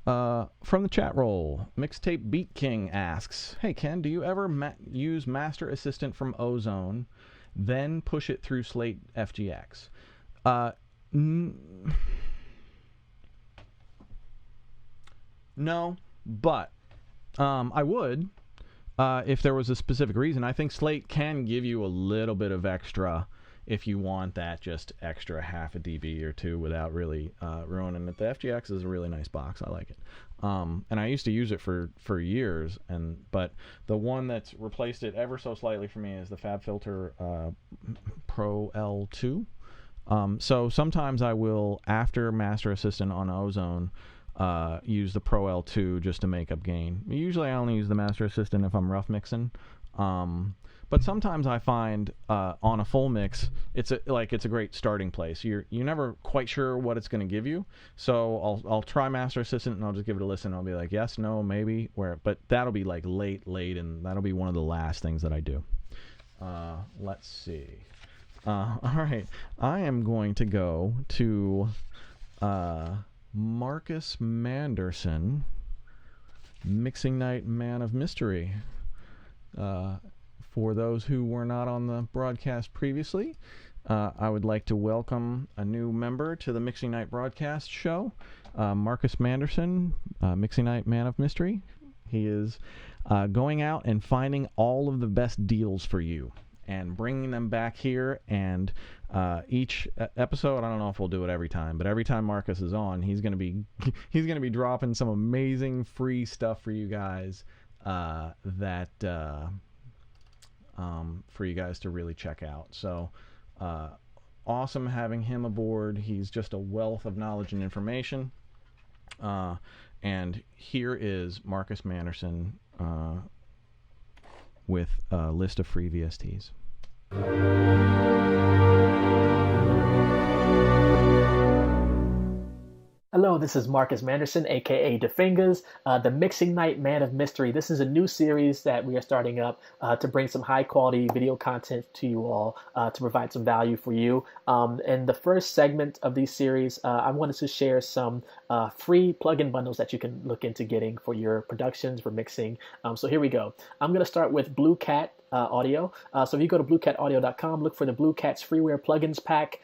Speaker 1: the chat roll, Mixtape Beat King asks, hey Ken, do you ever use Master Assistant from Ozone, then push it through Slate FGX? No, but I would if there was a specific reason. I think Slate can give you a little bit of extra if you want that just extra half a dB or two without really ruining it. The FGX is a really nice box. I like it. And I used to use it for years, but the one that's replaced it ever so slightly for me is the FabFilter Pro L2. So sometimes I will, after Master Assistant on Ozone, use the Pro L2 just to make up gain. Usually I only use the Master Assistant if I'm rough mixing. But sometimes I find on a full mix, it's a great starting place. You're never quite sure what it's going to give you, so I'll try Master Assistant and I'll just give it a listen. I'll be like, yes, no, maybe, but that'll be like late, and that'll be one of the last things that I do. Let's see. All right, I am going to go to Marcus Manderson, Mixing Night Man of Mystery. For those who were not on the broadcast previously, I would like to welcome a new member to the Mixing Night broadcast show, Marcus Manderson, Mixing Night Man of Mystery. He is going out and finding all of the best deals for you. and bringing them back here. And each episode, I don't know if we'll do it every time, but every time Marcus is on, he's gonna be dropping some amazing free stuff for you guys for you guys to really check out. So awesome having him aboard. He's just a wealth of knowledge and information. And here is Marcus Manderson with a list of free VSTs.
Speaker 5: Hello, this is Marcus Manderson, aka DeFingers, the Mixing Night Man of Mystery. This is a new series that we are starting up to bring some high quality video content to you all, to provide some value for you. In the first segment of these series, I wanted to share some free plugin bundles that you can look into getting for your productions, for mixing. So here we go. I'm going to start with Blue Cat audio. So if you go to bluecataudio.com, look for the Blue Cat's freeware plugins pack.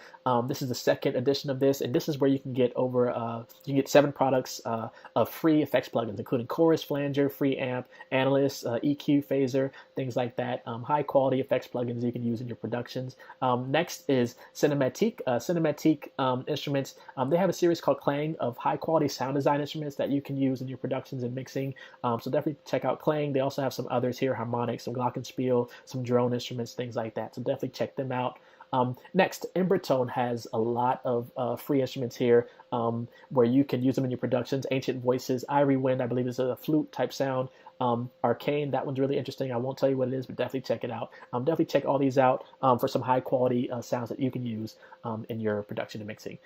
Speaker 5: This is the second edition of this, and this is where you can get you can get 7 products of free effects plugins, including chorus, flanger, free amp, analyst, EQ, phaser, things like that. High quality effects plugins you can use in your productions. Next is Cinematique. Cinematique instruments. They have a series called Clang of high quality sound design instruments that you can use in your productions and mixing. So definitely check out Clang. They also have some others here, harmonics, some glockenspiel, some drone instruments, things like that. So definitely check them out. Next, Embertone has a lot of free instruments here where you can use them in your productions. Ancient Voices, Ivory Wind, I believe is a flute type sound. Arcane, that one's really interesting. I won't tell you what it is, but definitely check it out. Definitely check all these out for some high quality sounds that you can use in your production and mixing.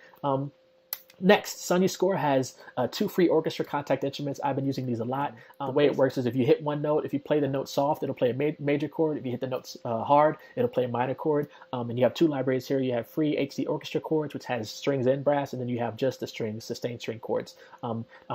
Speaker 5: Next, Sony Score has 2 free orchestra contact instruments. I've been using these a lot. The way it works is if you hit one note, if you play the note soft, it'll play a major chord. If you hit the notes hard, it'll play a minor chord. And you have 2 libraries here. You have free HD orchestra chords, which has strings and brass, and then you have just the strings, sustained string chords.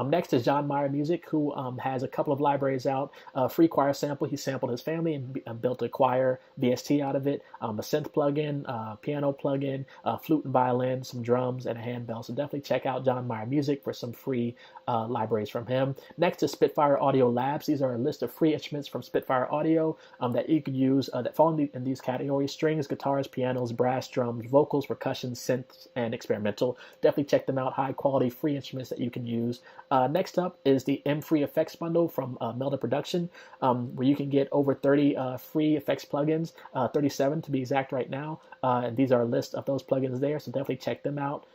Speaker 5: Next is John Mayer Music, who has a couple of libraries out. Free choir sample. He sampled his family and built a choir VST out of it. A synth plugin, piano plugin, flute and violin, some drums, and a handbell. So definitely check out John Mayer Music for some free libraries from him. Next is Spitfire Audio Labs. These are a list of free instruments from Spitfire Audio that you can use that fall in these categories: strings, guitars, pianos, brass, drums, vocals, percussion, synths, and experimental. Definitely check them out. High quality free instruments that you can use. Next up is the M-Free Effects Bundle from Melda Production, where you can get over 30 free effects plugins, 37 to be exact right now. And these are a list of those plugins there, so definitely check them out.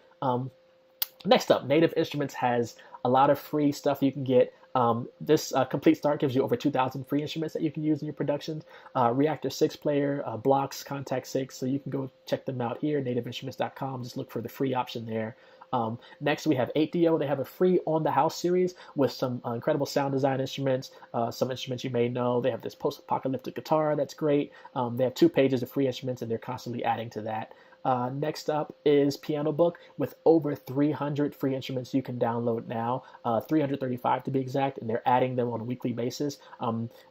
Speaker 5: Next up, Native Instruments has a lot of free stuff you can get. This Complete Start gives you over 2,000 free instruments that you can use in your productions. Reactor 6 player, Blocks, Contact 6, so you can go check them out here, nativeinstruments.com. Just look for the free option there. Next, we have 8DO. They have a free On the House series with some incredible sound design instruments, some instruments you may know. They have this post-apocalyptic guitar that's great. They have 2 pages of free instruments, and they're constantly adding to that. Next up is Piano Book with over 300 free instruments you can download now, 335 to be exact, and they're adding them on a weekly basis.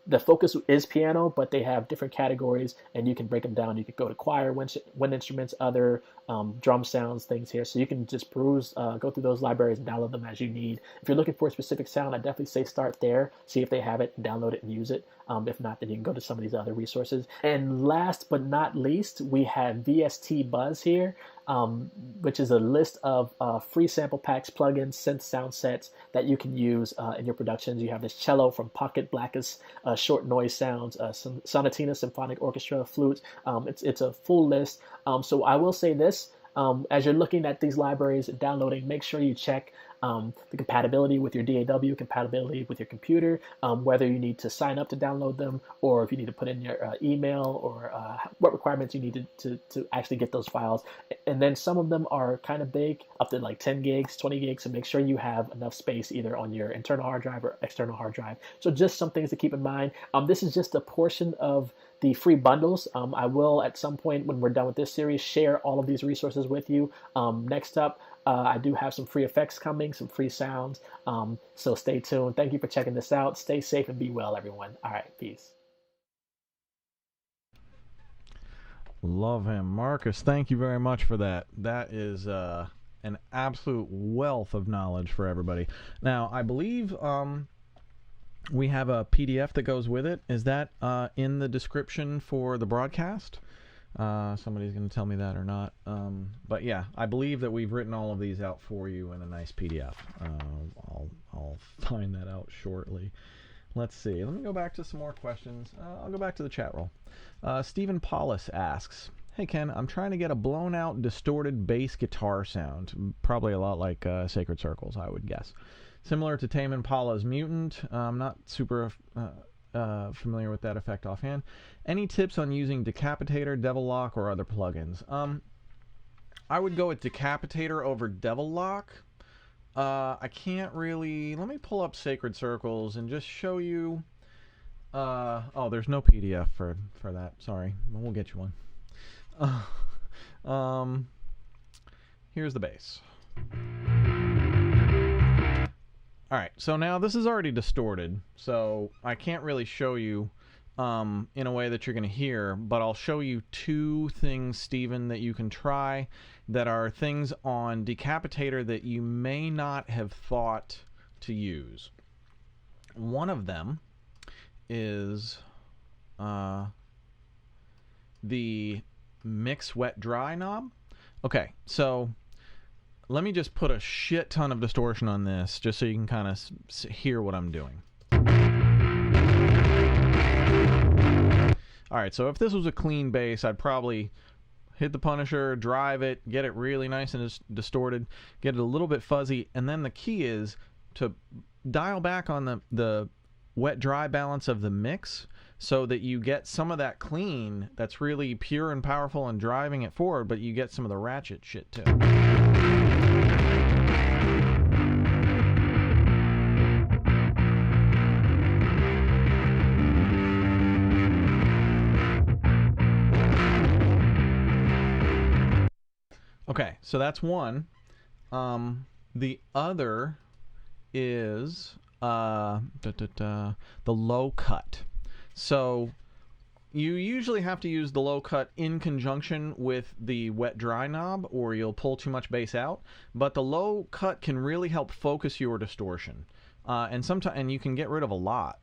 Speaker 5: The focus is piano, but they have different categories, and you can break them down. You could go to choir, wind instruments, other drum sounds, things here. So you can just peruse, go through those libraries and download them as you need. If you're looking for a specific sound, I definitely say start there, see if they have it, and download it and use it. If not, then you can go to some of these other resources. And last but not least, we have VST Buzz here, which is a list of free sample packs, plugins, synth sound sets that you can use in your productions. You have this cello from Pocket Blackest, short noise sounds, some Sonatina Symphonic Orchestra, flutes. It's a full list. So I will say this, as you're looking at these libraries and downloading, make sure you check the compatibility with your DAW, compatibility with your computer, whether you need to sign up to download them, or if you need to put in your email, or what requirements you need to actually get those files. And then some of them are kind of big, up to like 10 gigs, 20 gigs, so make sure you have enough space either on your internal hard drive or external hard drive. So just some things to keep in mind. This is just a portion of the free bundles. I will, at some point when we're done with this series, share all of these resources with you. Next up, I do have some free effects coming, some free sounds. So stay tuned. Thank you for checking this out. Stay safe and be well, everyone. All right, peace.
Speaker 1: Love him. Marcus, thank you very much for that. That is an absolute wealth of knowledge for everybody. Now, I believe We have a PDF that goes with it. Is that in the description for the broadcast? Somebody's going to tell me that or not. But yeah, I believe that we've written all of these out for you in a nice PDF. I'll find that out shortly. Let's see. Let me go back to some more questions. I'll go back to the chat roll. Stephen Paulus asks, "Hey Ken, I'm trying to get a blown out, distorted bass guitar sound. Probably a lot like Sacred Circles, I would guess. Similar to Tame Impala's Mutant. I'm not super familiar with that effect offhand. Any tips on using Decapitator, Devil Lock, or other plugins?" I would go with Decapitator over Devil Lock. I can't really... Let me pull up Sacred Circles and just show you... oh, there's no PDF for that. Sorry. We'll get you one. Here's the bass. Alright, so now this is already distorted, so I can't really show you in a way that you're going to hear, but I'll show you two things, Steven, that you can try that are things on Decapitator that you may not have thought to use. One of them is the Mix Wet Dry knob. Okay, so let me just put a shit ton of distortion on this just so you can kind of hear what I'm doing. Alright, so if this was a clean bass, I'd probably hit the Punisher, drive it, get it really nice and distorted, get it a little bit fuzzy, and then the key is to dial back on the wet-dry balance of the mix so that you get some of that clean that's really pure and powerful and driving it forward, but you get some of the ratchet shit too. Okay, so that's one. The other is the low cut. So you usually have to use the low cut in conjunction with the wet dry knob, or you'll pull too much bass out. But the low cut can really help focus your distortion, and you can get rid of a lot.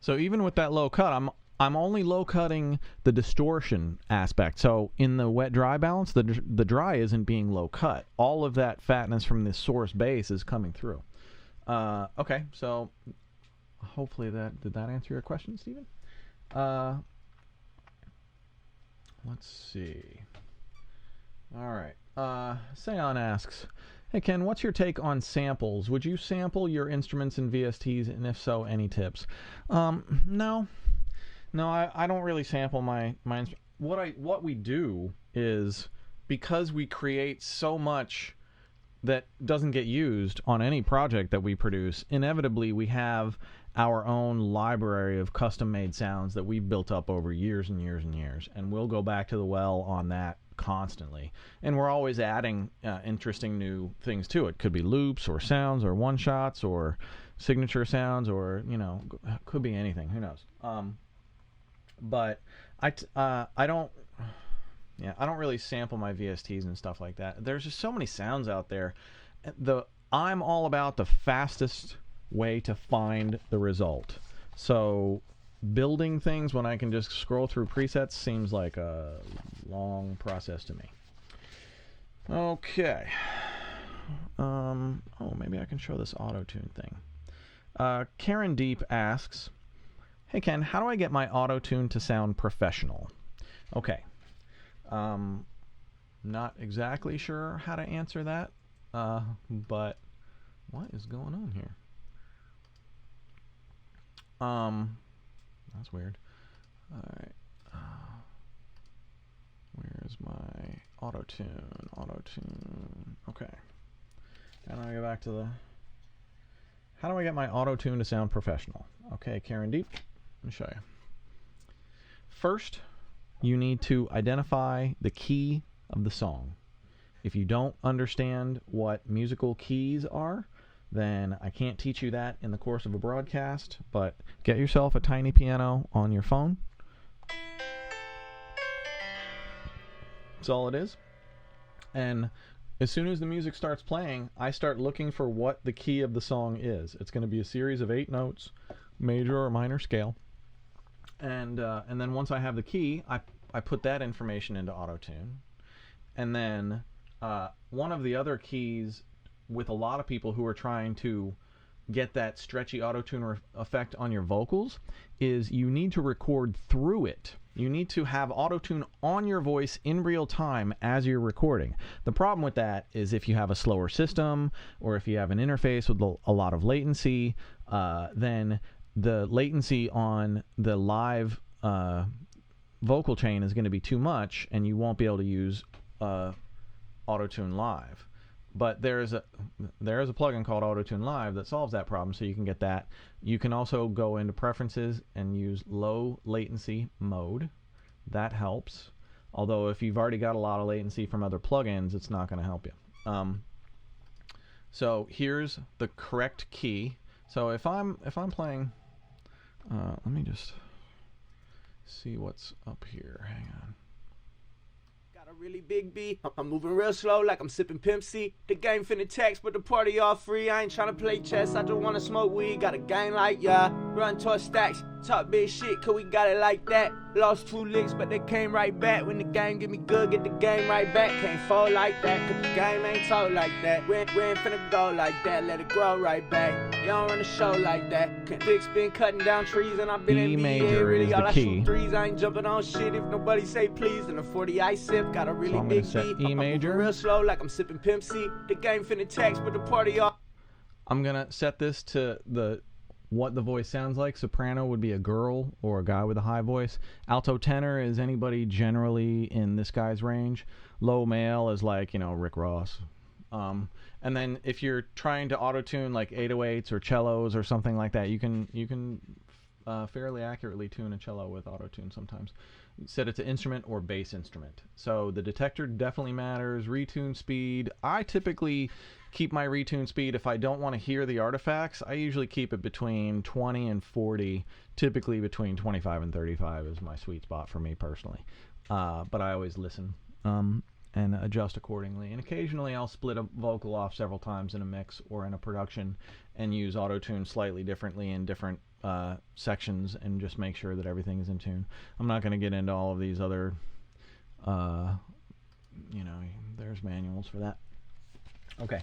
Speaker 1: So even with that low cut, I'm only low cutting the distortion aspect. So in the wet dry balance, the dry isn't being low cut. All of that fatness from the source bass is coming through. Okay, so hopefully did that answer your question, Stephen? Let's see. All right. Seon asks, "Hey Ken, what's your take on samples? Would you sample your instruments in VSTs, and if so, any tips?" No, I don't really sample my what we do is, because we create so much that doesn't get used on any project that we produce, inevitably we have our own library of custom-made sounds that we've built up over years and years and years, and we'll go back to the well on that constantly, and we're always adding interesting new things to it. Could be loops or sounds or one shots or signature sounds, or could be anything, who knows. But I don't really sample my VSTs and stuff like that. There's just so many sounds out there. I'm all about the fastest way to find the result. So building things when I can just scroll through presets seems like a long process to me. Okay. Oh, maybe I can show this auto-tune thing. Karen Deep asks, "Hey Ken, how do I get my auto-tune to sound professional?" Okay. Not exactly sure how to answer that, but what is going on here? That's weird. Alright. Where's my auto-tune? Auto-tune. Okay. And I go back to the... How do I get my auto-tune to sound professional? Okay, Karen Deep. Let me show you. First, you need to identify the key of the song. If you don't understand what musical keys are, then I can't teach you that in the course of a broadcast, but get yourself a tiny piano on your phone. That's all it is. And as soon as the music starts playing, I start looking for what the key of the song is. It's going to be a series of 8 notes, major or minor scale. And then once I have the key, I put that information into autotune. And then one of the other keys with a lot of people who are trying to get that stretchy autotune effect on your vocals is you need to record through it. You need to have autotune on your voice in real time as you're recording. The problem with that is if you have a slower system or if you have an interface with a lot of latency, then the latency on the live vocal chain is going to be too much and you won't be able to use autotune live. But there is a plugin called Autotune Live that solves that problem, so you can get that. You can also go into preferences and use low latency mode. That helps. Although if you've already got a lot of latency from other plugins, it's not going to help you. So here's the correct key. So if I'm playing, let me just see what's up here. Hang on.
Speaker 6: Got a really big beat. I'm moving real slow like I'm sipping Pimp C. The game finna text, but the party all free. I ain't tryna play chess, I just wanna smoke weed. Got a gang like yeah, run towards stacks. Talk big shit, cause we got it like that. Lost 2 licks, but they came right back. When the game get me good, get the game right back. Can't fall like that, cause the game ain't talk like that. We ain't finna go like that, let it grow right back. You don't run a show like that. Dick's been cutting down trees and I've been
Speaker 1: E
Speaker 6: in
Speaker 1: major
Speaker 6: really
Speaker 1: is
Speaker 6: all
Speaker 1: the
Speaker 6: I
Speaker 1: key.
Speaker 6: shoot threes. I ain't jumping on shit if nobody say please. And a 40 I sip, got a really
Speaker 1: I'm
Speaker 6: big
Speaker 1: gonna set
Speaker 6: beat.
Speaker 1: E
Speaker 6: I'm
Speaker 1: major.
Speaker 6: moving real slow like I'm sipping Pimp C. The game finna text, but the party all...
Speaker 1: I'm gonna set this to what the voice sounds like. Soprano would be a girl or a guy with a high voice. Alto tenor is anybody generally in this guy's range. Low male is like, Rick Ross. And then if you're trying to auto-tune like 808s or cellos or something like that, you can fairly accurately tune a cello with auto-tune sometimes. Set it to instrument or bass instrument. So the detector definitely matters. Retune speed. I typically keep my retune speed, if I don't want to hear the artifacts, I usually keep it between 20 and 40. Typically between 25 and 35 is my sweet spot for me personally. But I always listen and adjust accordingly. And occasionally I'll split a vocal off several times in a mix or in a production and use auto-tune slightly differently in different sections and just make sure that everything is in tune. I'm not going to get into all of these other, there's manuals for that. Okay,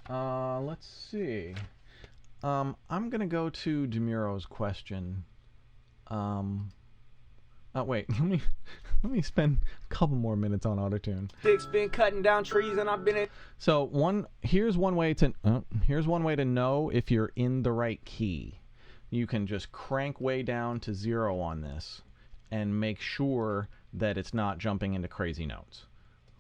Speaker 1: let's see. I'm going to go to Dimuro's question. Wait, let me spend a couple more minutes on autotune.
Speaker 6: Dick's been cutting down trees and I've been in...
Speaker 1: So here's one way to know if you're in the right key. You can just crank way down to 0 on this and make sure that it's not jumping into crazy notes.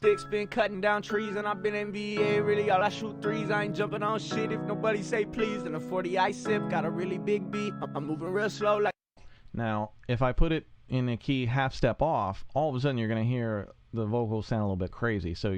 Speaker 6: Dick's been cutting down trees and I've been NBA. Really all I shoot threes. I ain't jumping on shit if nobody say please. And a 40 I sip, got a really big beat. I'm moving real slow like...
Speaker 1: Now, if I put it in a key half step off, all of a sudden you're going to hear the vocals sound a little bit crazy. So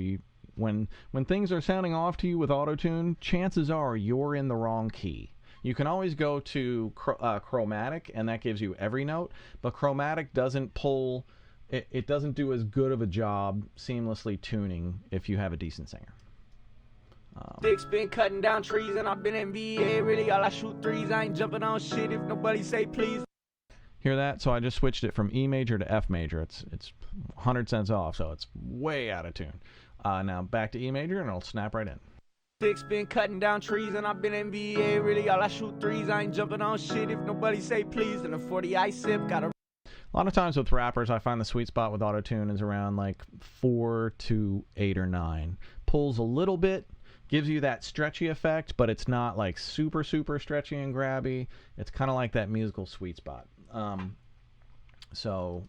Speaker 1: when things are sounding off to you with autotune, chances are you're in the wrong key. You can always go to chromatic, and that gives you every note, but chromatic doesn't pull, it doesn't do as good of a job seamlessly tuning if you have a decent singer.
Speaker 6: Dick's been cutting down trees and I've been NBA. Really all I shoot threes. I ain't jumping on shit if nobody say please.
Speaker 1: Hear that? So I just switched it from E major to F major. It's 100 cents off, so it's way out of tune. Now back to E major, and it'll snap right in.
Speaker 6: Dick's been cutting down trees and I've been NBA. Really all I shoot threes. I ain't jumping on shit if nobody say please. And a 40 I sip, got a...
Speaker 1: A lot of times with rappers, I find the sweet spot with autotune is around like 4 to 8 or 9. Pulls a little bit, gives you that stretchy effect, but it's not like super stretchy and grabby. It's kind of like that musical sweet spot. So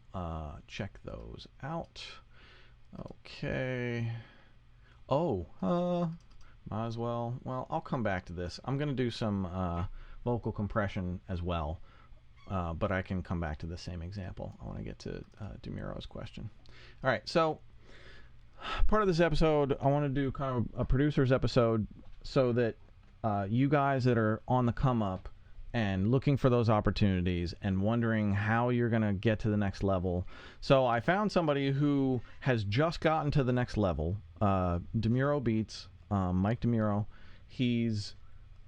Speaker 1: check those out. Okay. Might as well. Well, I'll come back to this. I'm going to do some vocal compression as well, but I can come back to the same example. I want to get to Dimuro's question. All right, so part of this episode, I want to do kind of a producer's episode so that you guys that are on the come up and looking for those opportunities and wondering how you're going to get to the next level. So I found somebody who has just gotten to the next level, Dimuro Beats, Mike Dimuro. He's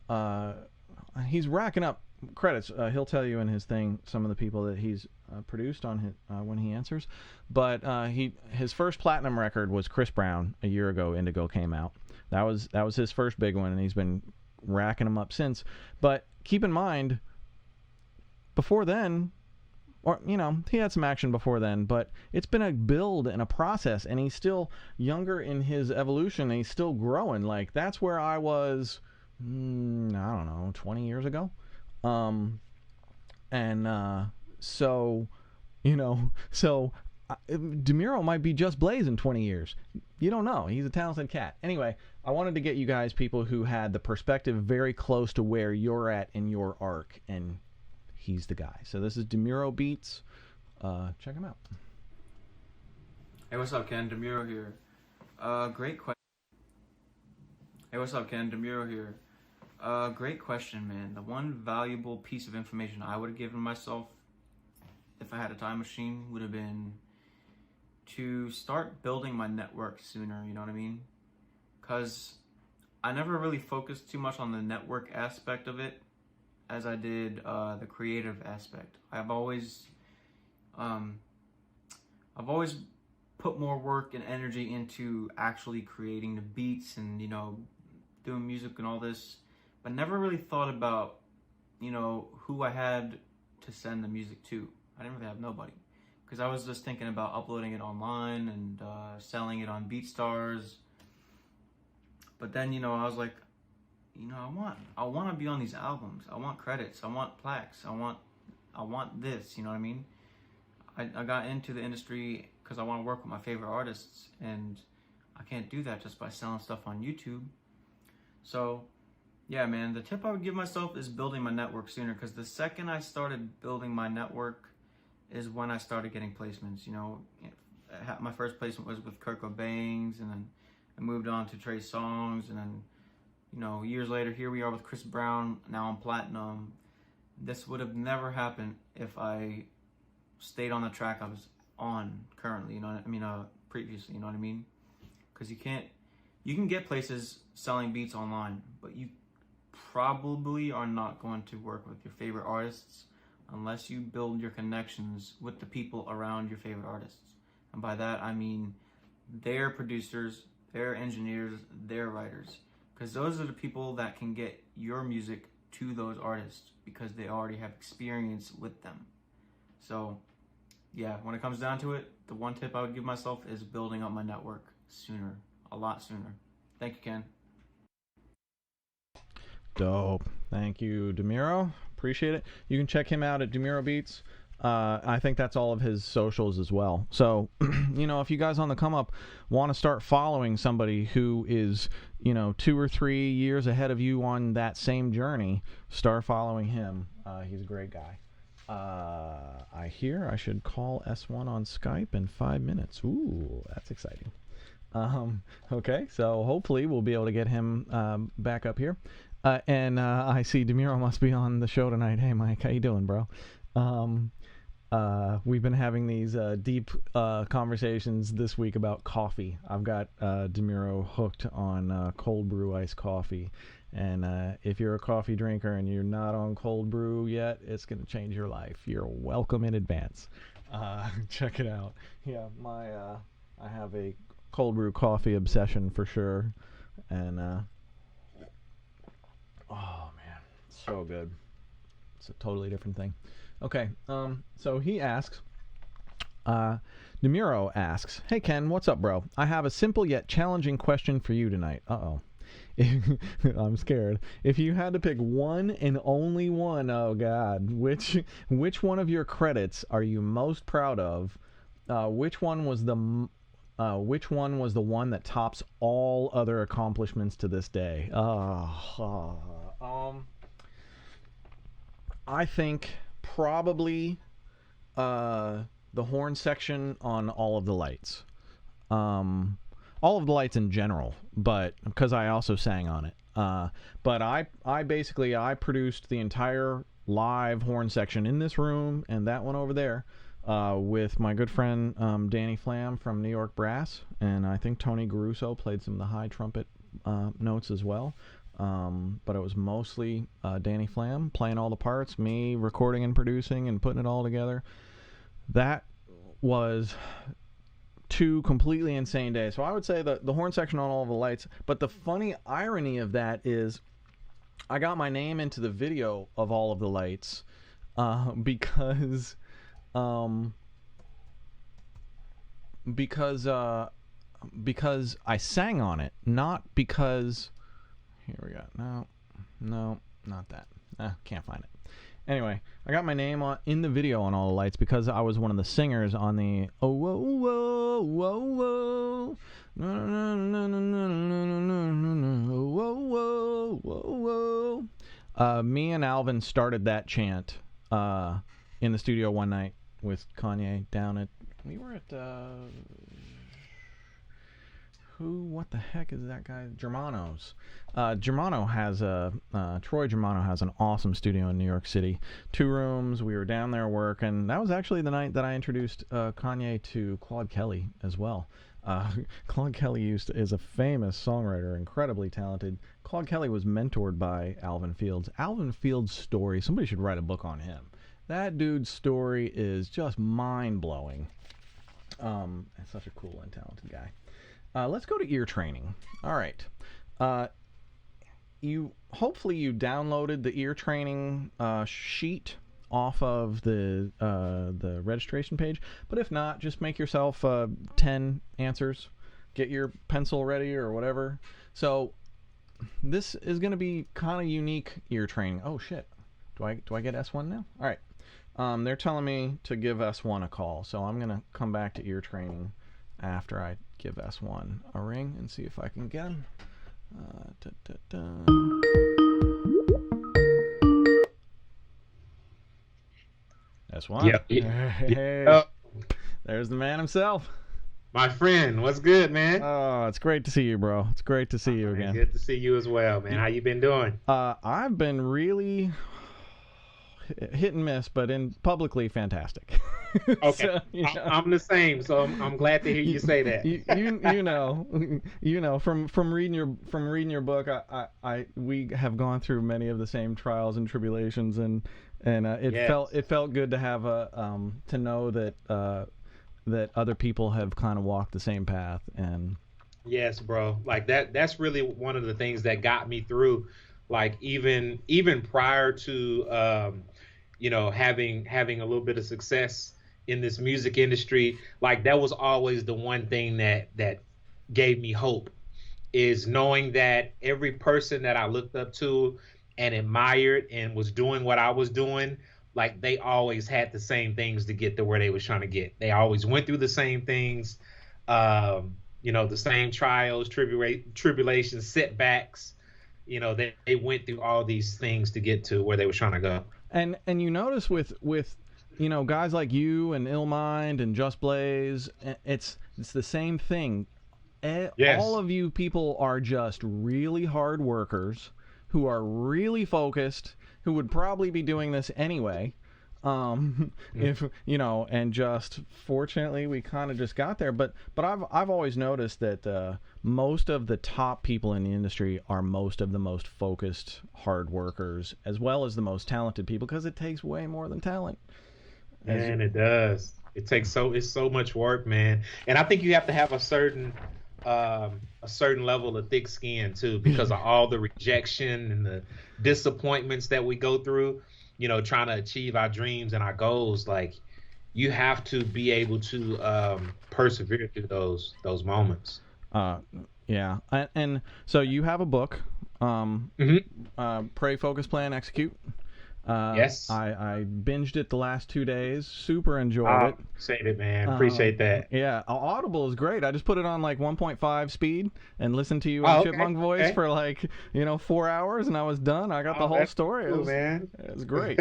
Speaker 1: racking up credits. He'll tell you in his thing some of the people that he's produced on his, when he answers. But his first platinum record was Chris Brown a year ago. Indigo came out. That was his first big one, and he's been racking them up since. But keep in mind, before then, or he had some action before then, but it's been a build and a process, and he's still younger in his evolution, and he's still growing. Like, that's where I was, I don't know, 20 years ago. So Dimuro might be just Blaze in 20 years. You don't know. He's a talented cat. Anyway, I wanted to get you guys people who had the perspective very close to where you're at in your arc, and he's the guy. So this is Dimuro Beats. Check him out.
Speaker 7: Hey, what's up, Ken? Dimuro here. Great question. Hey, what's up, Ken? Dimuro here. Great question, man. The one valuable piece of information I would have given myself if I had a time machine would have been to start building my network sooner, you know what I mean? Because I never really focused too much on the network aspect of it as I did the creative aspect. I've always put more work and energy into actually creating the beats and, doing music and all this, but never really thought about, who I had to send the music to. I didn't really have nobody, because I was just thinking about uploading it online and selling it on BeatStars. But then, I was like, I want to be on these albums. I want credits. I want plaques. I want this. You know what I mean? I got into the industry because I want to work with my favorite artists, and I can't do that just by selling stuff on YouTube. So, yeah, man, the tip I would give myself is building my network sooner, because the second I started building my network is when I started getting placements. My first placement was with Kurt Cobain's, and then I moved on to Trey Songz, and then, years later, here we are with Chris Brown, now on platinum. This would have never happened if I stayed on the track I was on currently, previously, you know what I mean? Because you can get places selling beats online, but you probably are not going to work with your favorite artists unless you build your connections with the people around your favorite artists. And by that, I mean their producers, their engineers, their writers. Because those are the people that can get your music to those artists, because they already have experience with them. So, yeah, when it comes down to it, the one tip I would give myself is building up my network sooner, a lot sooner. Thank you, Ken.
Speaker 1: Dope. Thank you, Dimuro. Appreciate it. You can check him out at Dimuro Beats. I think that's all of his socials as well. So, if you guys on the come up want to start following somebody who is, 2 or 3 years ahead of you on that same journey, start following him. He's a great guy. I hear I should call S1 on Skype in 5 minutes. Ooh, that's exciting. Okay, so hopefully we'll be able to get him back up here. And I see Dimuro must be on the show tonight. Hey, Mike, how you doing, bro? We've been having these deep conversations this week about coffee. I've got Dimuro hooked on cold brew iced coffee. And if you're a coffee drinker and you're not on cold brew yet, it's going to change your life. You're welcome in advance. Check it out. Yeah, I have a cold brew coffee obsession for sure. And oh man, so good. It's a totally different thing. Okay, so he asks, Dimuro asks, hey Ken, what's up, bro? I have a simple yet challenging question for you tonight. I'm scared. If you had to pick one and only one, oh god, which one of your credits are you most proud of? Which one was the one that tops all other accomplishments to this day? I think probably the horn section on All of the Lights. All of the Lights in general, but because I also sang on it. But I basically produced the entire live horn section in this room and that one over there with my good friend Danny Flam from New York Brass, and I think Tony Garuso played some of the high trumpet notes as well. But it was mostly Danny Flam playing all the parts, me recording and producing and putting it all together. That was 2 completely insane days. So I would say the horn section on all of the lights. But the funny irony of that is I got my name into the video of all of the lights because I sang on it, not because... Here we go. No, not that. Can't find it. Anyway, I got my name in the video on all the lights because I was one of the singers on the oh whoa whoa whoa whoa whoa whoa whoa whoa. Me and Alvin started that chant in the studio one night with Kanye down at... We were at... what the heck is that guy? Germano's. Germano has Troy Germano has an awesome studio in New York City. 2 rooms. We were down there working. That was actually the night that I introduced Kanye to Claude Kelly as well. Claude Kelly is a famous songwriter, incredibly talented. Claude Kelly was mentored by Alvin Fields. Alvin Fields' story, somebody should write a book on him. That dude's story is just mind-blowing. And such a cool and talented guy. Let's go to ear training. All right. Hopefully you downloaded the ear training sheet off of the registration page. But if not, just make yourself 10 answers. Get your pencil ready or whatever. So this is going to be kind of unique ear training. Oh shit. Do I get S1 now? All right. They're telling me to give S1 a call. So I'm going to come back to ear training after I give S1 a ring and see if I can get him. S1.
Speaker 8: Yep.
Speaker 1: Hey, there's the man himself.
Speaker 8: My friend, what's good, man?
Speaker 1: Oh, it's great to see you, bro. It's great to see you again.
Speaker 8: Good to see you as well, man. How you been doing?
Speaker 1: I've been really hit and miss, but publicly fantastic.
Speaker 8: Okay,
Speaker 1: So,
Speaker 8: I'm the same, so I'm glad to hear you say that.
Speaker 1: you know from reading your book, we have gone through many of the same trials and tribulations, and it felt good to have to know that other people have kind of walked the same path. And
Speaker 8: yes, bro, like that's really one of the things that got me through, like even prior to having a little bit of success in this music industry. Like that was always the one thing that gave me hope, is knowing that every person that I looked up to and admired and was doing what I was doing, like they always had the same things to get to where they was trying to get. They always went through the same things, the same trials, tribulations, setbacks. They went through all these things to get to where they were trying to go.
Speaker 1: And you notice with guys like you and Illmind and Just Blaze, it's the same thing.
Speaker 8: Yes.
Speaker 1: All of you people are just really hard workers who are really focused, who would probably be doing this anyway. If and just fortunately we kind of just got there. But I've always noticed that most of the top people in the industry are most of the most focused hard workers, as well as the most talented people, because it takes way more than talent.
Speaker 8: And it does. It's so much work, man. And I think you have to have a certain level of thick skin too, because of all the rejection and the disappointments that we go through, trying to achieve our dreams and our goals. Like you have to be able to persevere through those moments.
Speaker 1: Yeah. And so you have a book, Pray, Focus, Plan, Execute.
Speaker 8: Yes.
Speaker 1: I binged it the last 2 days. Super enjoyed it.
Speaker 8: Appreciate it, man. Appreciate that.
Speaker 1: Yeah, Audible is great. I just put it on like 1.5 speed and listened to you in chipmunk voice for like 4 hours, and I was done. I got the whole story.
Speaker 8: Cool, man.
Speaker 1: It was great.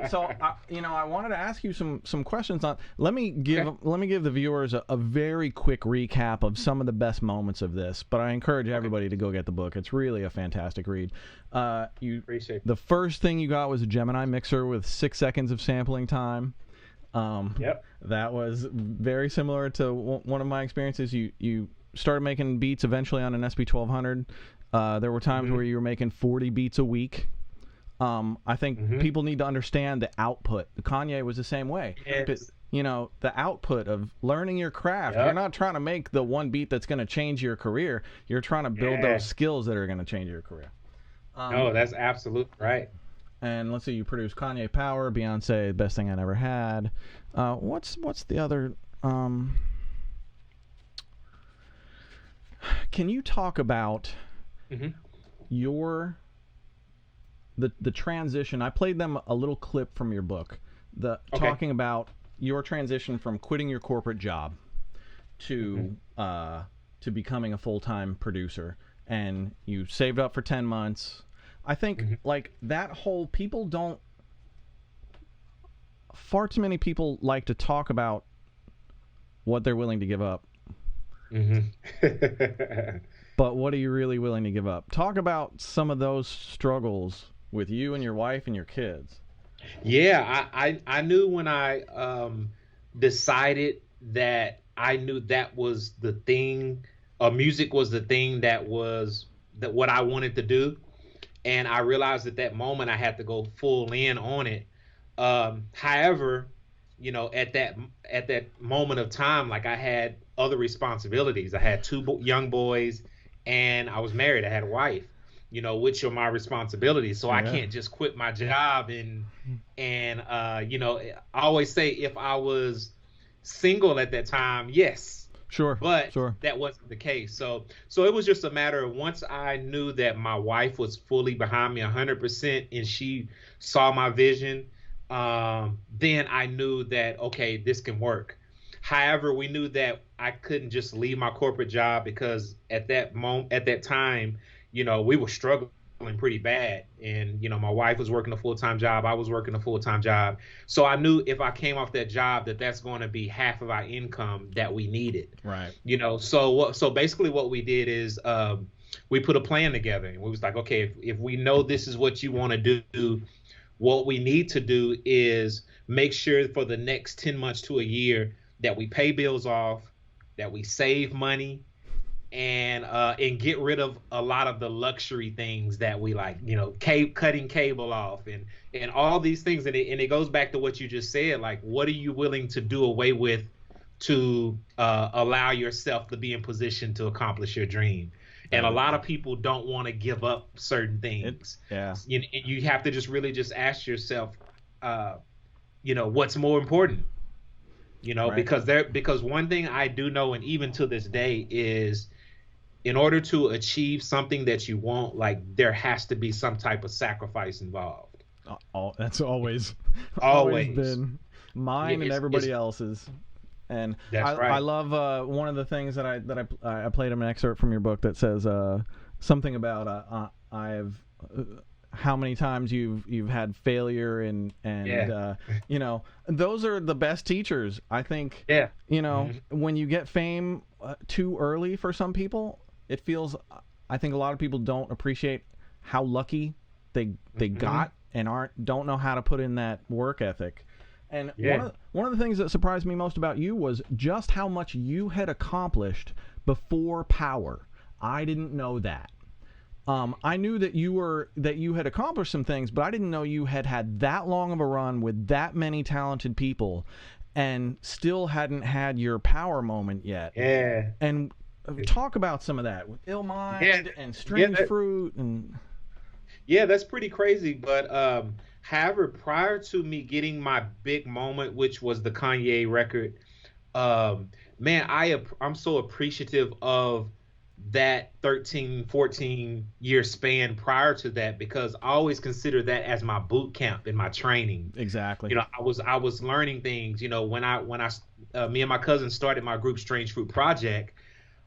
Speaker 1: So I wanted to ask you some questions on. Let me give the viewers a very quick recap of some of the best moments of this. But I encourage everybody to go get the book. It's really a fantastic read.
Speaker 8: Appreciate
Speaker 1: the first thing you got was a Gemini mixer with 6 seconds of sampling time.
Speaker 8: Yep.
Speaker 1: That was very similar to one of my experiences. You started making beats eventually on an SP1200. There were times where you were making 40 beats a week. I think people need to understand the output. Kanye was the same way.
Speaker 8: Yes.
Speaker 1: The output of learning your craft.
Speaker 8: Yep.
Speaker 1: You're not trying to make the one beat that's going to change your career. You're trying to build those skills that are going to change your career.
Speaker 8: No, that's absolutely right.
Speaker 1: And let's see, you produced Kanye Power, Beyonce, Best Thing I Never Had. What's the other? Can you talk about your the transition? I played them a little clip from your book, talking about your transition from quitting your corporate job to becoming a full-time producer, and you saved up for 10 months. I think like that whole far too many people like to talk about what they're willing to give up. But what are you really willing to give up? Talk about some of those struggles with you and your wife and your kids.
Speaker 8: Yeah, I knew when I decided that I knew that was the thing, music was the thing that what I wanted to do. And I realized at that moment I had to go full in on it. However, at that moment of time, like I had other responsibilities. I had 2 young boys, and I was married. I had a wife, which are my responsibilities. So I can't just quit my job and I always say if I was single at that time, yes.
Speaker 1: Sure.
Speaker 8: But that wasn't the case. So it was just a matter of once I knew that my wife was fully behind me 100% and she saw my vision, then I knew that, okay, this can work. However, we knew that I couldn't just leave my corporate job because at that time, we were struggling pretty bad. And, my wife was working a full-time job. I was working a full-time job. So I knew if I came off that job, that's going to be half of our income that we needed.
Speaker 1: Right.
Speaker 8: So basically what we did is we put a plan together. And we was like, okay, if we know this is what you want to do, what we need to do is make sure for the next 10 months to a year that we pay bills off, that we save money, and get rid of a lot of the luxury things that we like, cutting cable off and all these things. And it goes back to what you just said, like, what are you willing to do away with to allow yourself to be in position to accomplish your dream? And a lot of people don't want to give up certain things. You have to just really just ask yourself, what's more important? Because one thing I do know, and even to this day, is in order to achieve something that you want, like, there has to be some type of sacrifice involved.
Speaker 1: That's always been mine and everybody else's. And I love one of the things that I played him an excerpt from your book that says something about how many times you've had failure and those are the best teachers, I think. When you get fame too early for some people, it feels, I think a lot of people don't appreciate how lucky they got and don't know how to put in that work ethic. And one of the things that surprised me most about you was just how much you had accomplished before Power. I didn't know that. I knew that you had accomplished some things, but I didn't know you had that long of a run with that many talented people, and still hadn't had your Power moment yet.
Speaker 8: Yeah.
Speaker 1: And talk about some of that with Ill Mind and Strange Fruit and.
Speaker 8: Yeah, that's pretty crazy, but. However, prior to me getting my big moment, which was the Kanye record, man, I'm so appreciative of that 13, 14 year span prior to that, because I always consider that as my boot camp and my training.
Speaker 1: Exactly.
Speaker 8: You know, I was learning things, you know, when me and my cousin started my group Strange Fruit Project,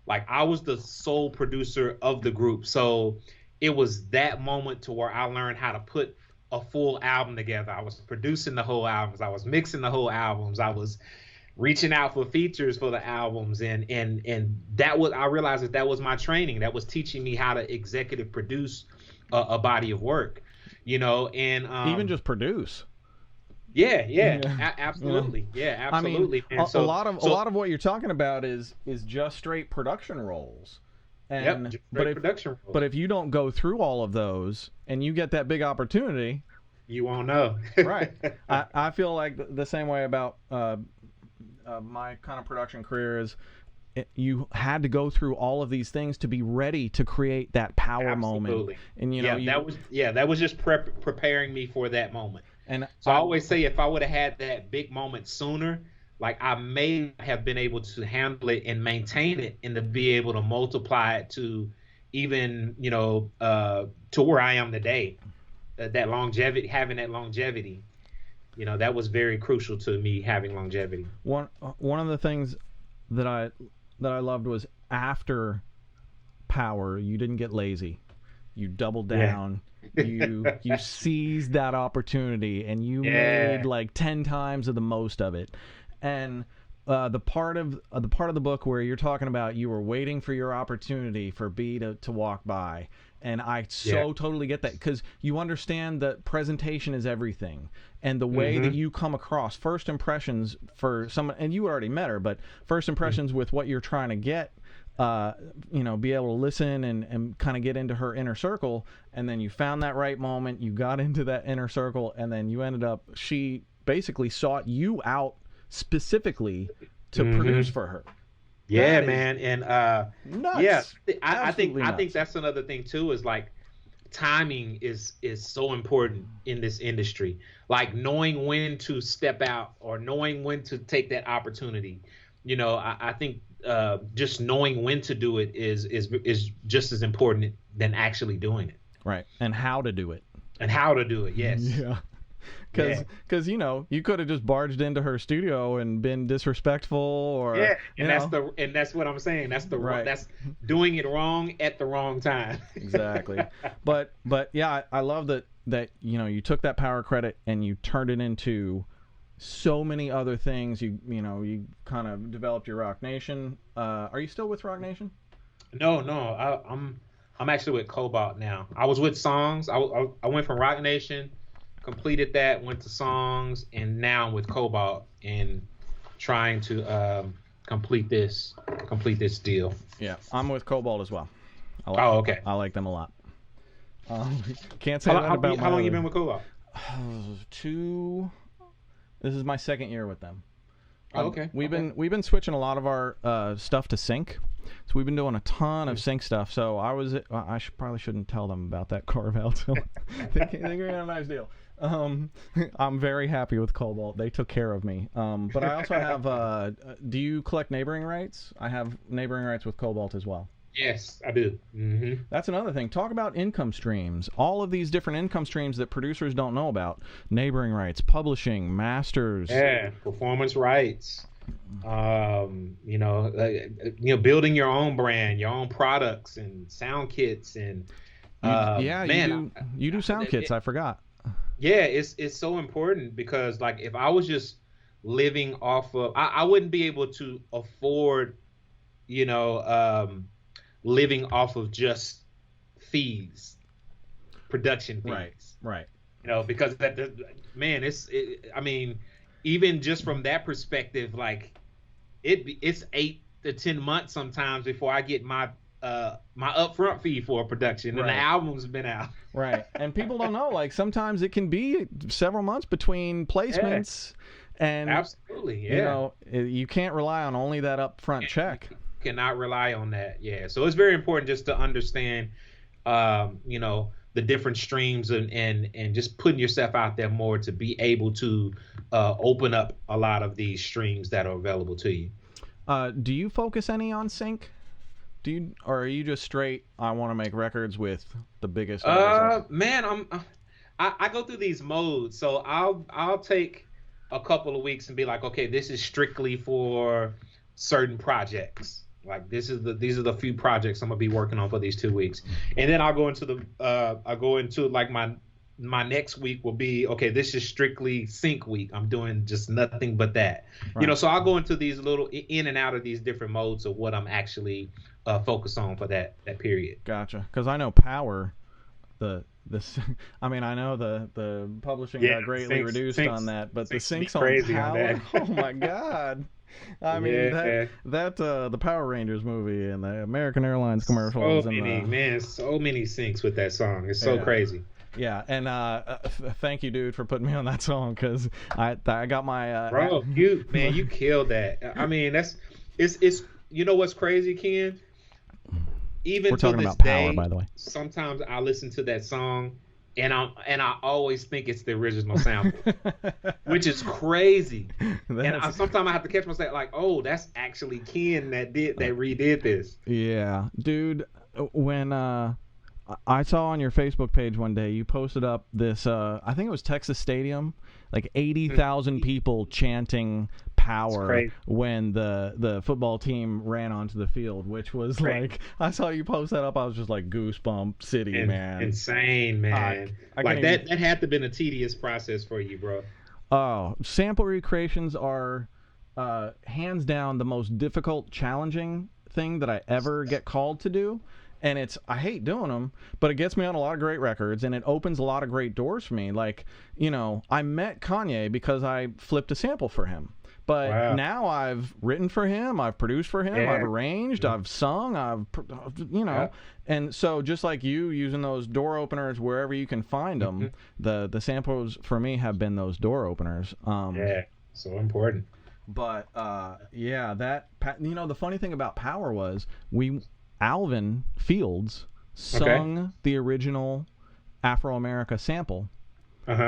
Speaker 8: like I was the sole producer of the group. So it was that moment to where I learned how to put a full album together. I was producing the whole albums. I was mixing the whole albums. I was reaching out for features for the albums, and that was, I realized that was my training. That was teaching me how to executive produce a body of work, you know, and
Speaker 1: even just produce.
Speaker 8: Absolutely. Yeah, absolutely.
Speaker 1: I mean, a lot of what you're talking about is just straight production roles. And but if you don't go through all of those and you get that big opportunity,
Speaker 8: you won't know.
Speaker 1: Right. I feel like the same way about my kind of production career is you had to go through all of these things to be ready to create that power moment. And you know,
Speaker 8: that was just preparing me for that moment. And so I always say, if I would have had that big moment sooner, like I may have been able to handle it and maintain it, and to be able to multiply it to even, you know, to where I am today. That longevity, having that longevity, you know, that was very crucial to me, having longevity.
Speaker 1: One of the things that I loved was, after Power, you didn't get lazy. You doubled down. You seized that opportunity, and you made like 10 times of the most of it. And the part of the book where you're talking about you were waiting for your opportunity for B to walk by, and I totally get that, because you understand that presentation is everything, and the way that you come across, first impressions for someone, and you already met her, but first impressions with what you're trying to get, you know, be able to listen and kind of get into her inner circle, and then you found that right moment, you got into that inner circle, and then you ended up, she basically sought you out specifically to produce for her.
Speaker 8: Yeah, man. And
Speaker 1: nuts.
Speaker 8: I think that's another thing too, is like timing is so important in this industry. Like knowing when to step out, or knowing when to take that opportunity. You know, I think just knowing when to do it is just as important than actually doing it.
Speaker 1: Right. And how to do it.
Speaker 8: Yes.
Speaker 1: Yeah. Because you know, you could have just barged into her studio and been disrespectful, or
Speaker 8: and that's what I'm saying. That's that's doing it wrong at the wrong time.
Speaker 1: Exactly. But yeah, I love that you know, you took that Power credit and you turned it into so many other things. You kind of developed your Rock Nation. Are you still with Rock Nation?
Speaker 8: No, I'm actually with Cobalt now. I was with Songs. I went from Rock Nation, completed that, went to Songs, and now I'm with Cobalt and trying to complete this deal.
Speaker 1: Yeah, I'm with Cobalt as well.
Speaker 8: Okay.
Speaker 1: I like them a lot. Can't say that about
Speaker 8: how long you been with Cobalt?
Speaker 1: This is my second year with them.
Speaker 8: Okay.
Speaker 1: We've been switching a lot of our stuff to sync. So we've been doing a ton of sync stuff. So I probably shouldn't tell them about that carve out. So they think we're gonna have a nice deal. I'm very happy with Cobalt. They took care of me. But I also have. Do you collect neighboring rights? I have neighboring rights with Cobalt as well.
Speaker 8: Yes, I do. Mm-hmm.
Speaker 1: That's another thing. Talk about income streams. All of these different income streams that producers don't know about. Neighboring rights, publishing, masters.
Speaker 8: Yeah, performance rights. Building your own brand, your own products and sound kits, and
Speaker 1: you do sound kits. I forgot.
Speaker 8: Yeah, it's so important, because like if I was just living off of, I wouldn't be able to afford, living off of just fees, production fees.
Speaker 1: Right.
Speaker 8: Because even just from that perspective, like it's 8 to 10 months sometimes before I get my upfront fee for a production, and the album's been out.
Speaker 1: Right. And people don't know, like sometimes it can be several months between placements. Yeah. And
Speaker 8: absolutely, yeah.
Speaker 1: You can't rely on only that upfront check.
Speaker 8: Cannot rely on that. Yeah. So it's very important just to understand the different streams and just putting yourself out there more to be able to open up a lot of these streams that are available to you.
Speaker 1: Do you focus any on sync? or are you just straight? I want to make records with the biggest artists?
Speaker 8: Man, I go through these modes. So I'll take a couple of weeks and be like, okay, this is strictly for certain projects. Like these are the few projects I'm gonna be working on for these 2 weeks, and then I'll go into like my next week will be, okay, this is strictly sync week. I'm doing just nothing but that.
Speaker 1: Right.
Speaker 8: So I'll go into these little in and out of these different modes of what I'm actually focused on for that period.
Speaker 1: Gotcha. Because I know Power, I mean, I know the publishing got greatly reduced on that, but the syncs on Power, oh my God. I mean, the Power Rangers movie and the American Airlines commercials.
Speaker 8: So many syncs with that song. It's so crazy.
Speaker 1: Yeah, and thank you, dude, for putting me on that song, because I got my
Speaker 8: bro, you killed that. I mean, it's you know what's crazy, Ken? Even
Speaker 1: we're talking
Speaker 8: to this
Speaker 1: about
Speaker 8: day,
Speaker 1: Power, by the way.
Speaker 8: Sometimes I listen to that song and I always think it's the original sample, which is crazy. And sometimes I have to catch myself like, oh, that's actually Ken that redid this.
Speaker 1: Yeah, dude. When I saw on your Facebook page one day, you posted up this, I think it was Texas Stadium, like 80,000 people chanting Power when the football team ran onto the field, which was like, I saw you post that up, I was just like, goosebump city, man.
Speaker 8: Insane, man. That had to have been a tedious process for you, bro.
Speaker 1: Oh, sample recreations are hands down the most difficult, challenging thing that I ever get called to do. And I hate doing them, but it gets me on a lot of great records, and it opens a lot of great doors for me. Like, I met Kanye because I flipped a sample for him. But now I've written for him, I've produced for him, I've arranged, I've sung, and so just like you using those door openers wherever you can find them, the samples for me have been those door openers.
Speaker 8: So important.
Speaker 1: But the funny thing about Power was Alvin Fields sung the original Afro-America sample.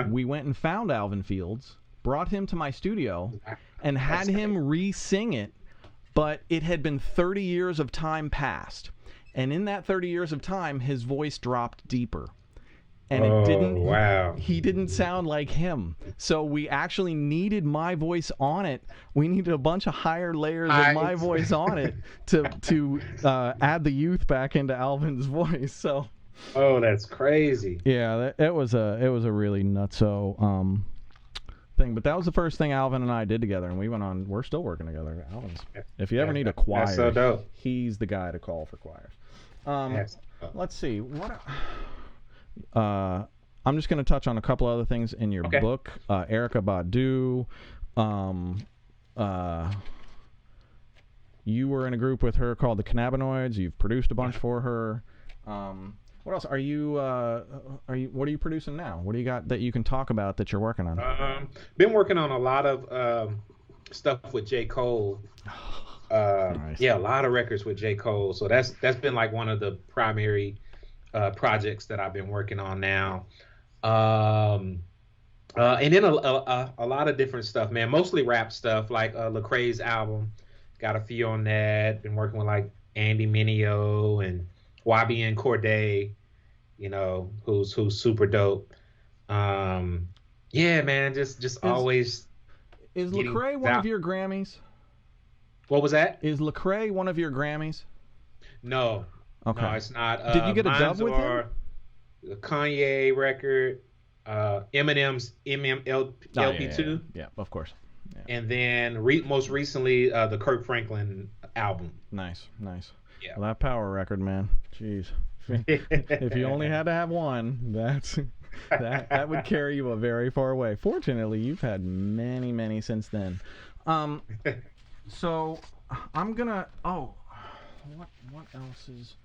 Speaker 1: We went and found Alvin Fields, brought him to my studio, and had him re-sing it, but it had been 30 years of time passed. And in that 30 years of time, his voice dropped deeper. And he didn't sound like him. So we actually needed my voice on it. We needed a bunch of higher layers of my voice on it to add the youth back into Alvin's voice. So
Speaker 8: that's crazy.
Speaker 1: Yeah, it was a really nutso thing. But that was the first thing Alvin and I did together, and we're still working together. Alvin's, if you ever need a choir,
Speaker 8: so dope.
Speaker 1: He's the guy to call for choirs. Let's see what. I'm just going to touch on a couple other things in your book. Erykah Badu, you were in a group with her called the Cannabinoids. You've produced a bunch for her. What else are you? What are you producing now? What do you got that you can talk about that you're working on?
Speaker 8: Been working on a lot of stuff with J. Cole. Nice. Yeah, a lot of records with J. Cole. So that's been like one of the primary projects that I've been working on now. And then a lot of different stuff, man. Mostly rap stuff, like Lecrae's album. Got a few on that. Been working with like Andy Mineo and YBN Corday, who's super dope. Yeah, man, just always.
Speaker 1: Is Lecrae one of your Grammys?
Speaker 8: What was that?
Speaker 1: Is Lecrae one of your Grammys?
Speaker 8: No.
Speaker 1: Okay.
Speaker 8: No, it's not.
Speaker 1: Did you get a dub with him?
Speaker 8: The Kanye record, Eminem's LP2.
Speaker 1: Yeah, of course. Yeah.
Speaker 8: And then most recently, the Kirk Franklin album.
Speaker 1: Nice.
Speaker 8: Yeah.
Speaker 1: Well, that Power record, man. Jeez. If you only had to have one, that would carry you a very far way. Fortunately, you've had many, many since then. So I'm gonna. What else is?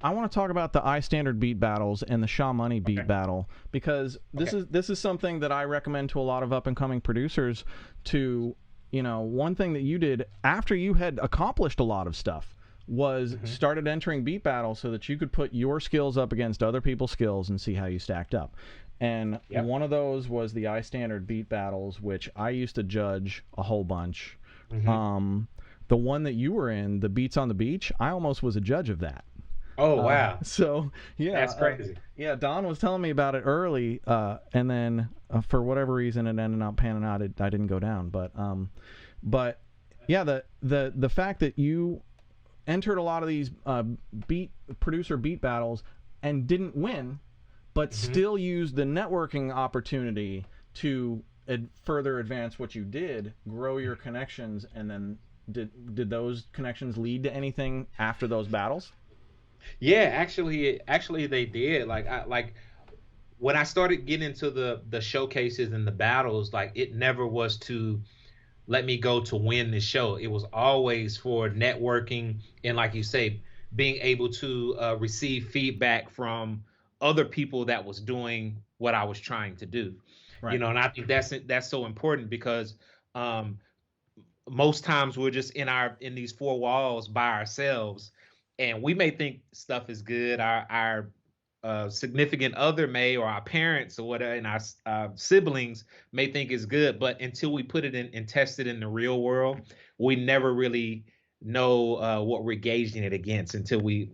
Speaker 1: I want to talk about the iStandard beat battles and the Sha Money beat battle, because this is something that I recommend to a lot of up and coming producers. To one thing that you did after you had accomplished a lot of stuff was started entering beat battles so that you could put your skills up against other people's skills and see how you stacked up. And one of those was the iStandard beat battles, which I used to judge a whole bunch. the one that you were in, the Beats on the Beach, I almost was a judge of that.
Speaker 8: Oh wow!
Speaker 1: So yeah,
Speaker 8: that's crazy.
Speaker 1: Yeah, Don was telling me about it early, and then for whatever reason, it ended up panning out. I didn't go down, but yeah, the fact that you entered a lot of these producer beat battles and didn't win, but still used the networking opportunity to further advance what you did, grow your connections, and then did those connections lead to anything after those battles?
Speaker 8: Yeah, actually they did. Like when I started getting into the showcases and the battles, like it never was to let me go to win the show. It was always for networking and, like you say, being able to receive feedback from other people that was doing what I was trying to do. Right. You know, and I think that's so important because most times we're just in these four walls by ourselves, and we may think stuff is good. Our significant other may, or our parents or whatever, and our siblings may think is good, but until we put it in and test it in the real world, we never really know what we're gauging it against until we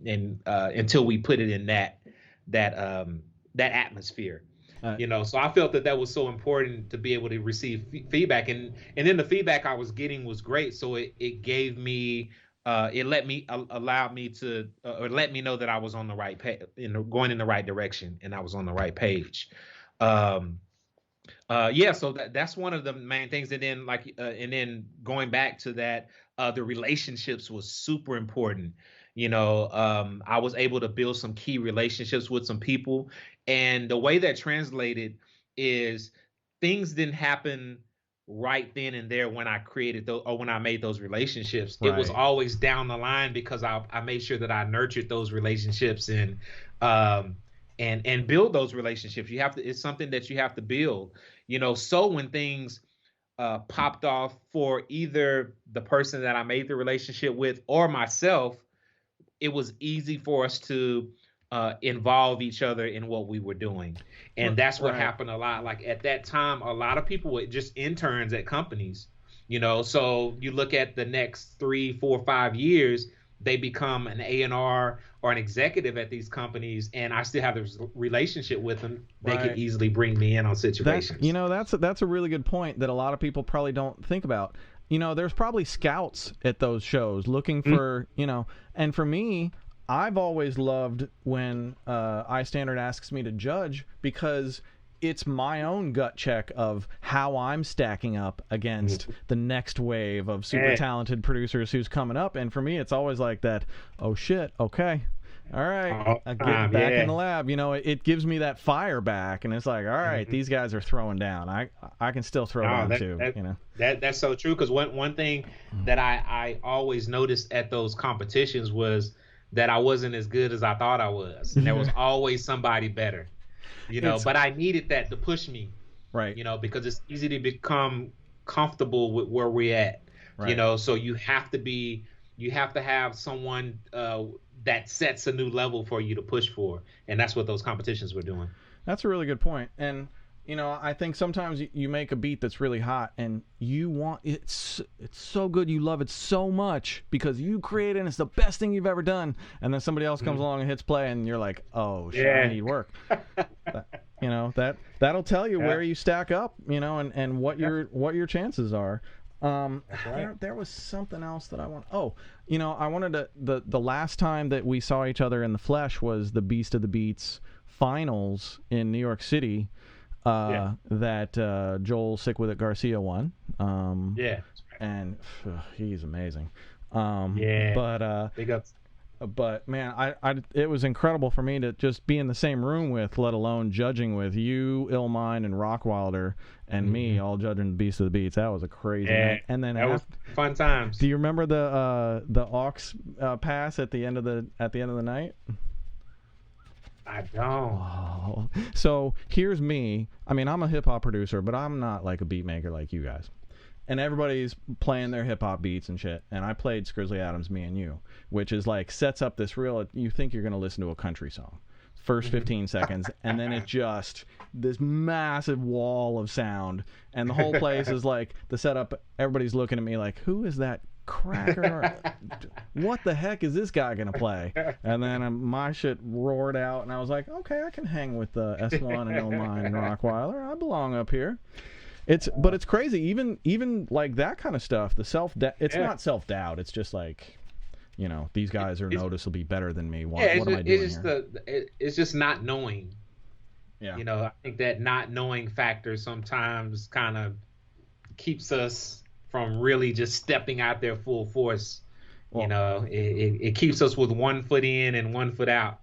Speaker 8: put it in that atmosphere. You know, so I felt that was so important to be able to receive feedback, and then the feedback I was getting was great. So it gave me, allowed me to, or let me know that I was on the right page, going in the right direction, and I was on the right page. Yeah, so that's one of the main things. And then and then going back to that, the relationships was super important. You know, I was able to build some key relationships with some people. And the way that translated is things didn't happen right then and there when I created those, or when I made those relationships. Right. It was always down the line because I made sure that I nurtured those relationships and build those relationships. It's something that you have to build, you know. So when things popped off for either the person that I made the relationship with or myself, it was easy for us to involve each other in what we were doing. And that's what happened a lot. Like at that time, a lot of people were just interns at companies, you know. So you look at the next 3, 4, 5 years, they become an A&R or an executive at these companies, and I still have a relationship with them. They could easily bring me in on situations.
Speaker 1: That's a really good point that a lot of people probably don't think about. You know, there's probably scouts at those shows looking for, you know, and for me, I've always loved when iStandard asks me to judge, because it's my own gut check of how I'm stacking up against the next wave of super talented producers who's coming up. And for me, it's always like that, oh shit, okay, all right, I get back in the lab. You know, it gives me that fire back, and it's like, all right, these guys are throwing down. I can still throw down too. You know,
Speaker 8: that's so true, because one thing that I always noticed at those competitions was that I wasn't as good as I thought I was, and there was always somebody better. You know, but I needed that to push me, right? You know, because it's easy to become comfortable with where we're at, you know. So you have to have someone that sets a new level for you to push for, and that's what those competitions were doing.
Speaker 1: That's a really good point. And you know, I think sometimes you make a beat that's really hot, and you want it's so good, you love it so much because you create it and it's the best thing you've ever done, and then somebody else comes along and hits play, and you're like, oh shit, I need work. You know, that'll tell you where you stack up, you know, and what your chances are. There was something else that I want. Oh, you know, I wanted to the last time that we saw each other in the flesh was the Beast of the Beats finals in New York City. That Joel Sick With It Garcia won. And he's amazing.
Speaker 8: Big ups.
Speaker 1: But man, it was incredible for me to just be in the same room with, let alone judging with you, Illmind, and Rockwilder, and me all judging the Beast of the Beats. That was a crazy night. And then
Speaker 8: that was fun times.
Speaker 1: Do you remember the aux pass at the end of the night?
Speaker 8: I don't.
Speaker 1: Oh. So here's me. I mean, I'm a hip hop producer, but I'm not like a beat maker like you guys. And everybody's playing their hip hop beats and shit. And I played Scrizzly Adams' Me and You, which is like sets up this real. You think you're gonna listen to a country song, first 15 seconds, and then it just this massive wall of sound, and the whole place is like the setup. Everybody's looking at me like, who is that cracker. What the heck is this guy going to play? And then my shit roared out, and I was like, okay, I can hang with the S1 and Illmind and Rockweiler. I belong up here. But it's crazy. Even like that kind of stuff, the it's not self-doubt. It's just like, you know, these guys are noticeably better than me. What am I doing here?
Speaker 8: It's just not knowing.
Speaker 1: Yeah.
Speaker 8: You know, I think that not knowing factor sometimes kind of keeps us from really just stepping out there full force. Well, you know, it keeps us with 1 foot in and 1 foot out.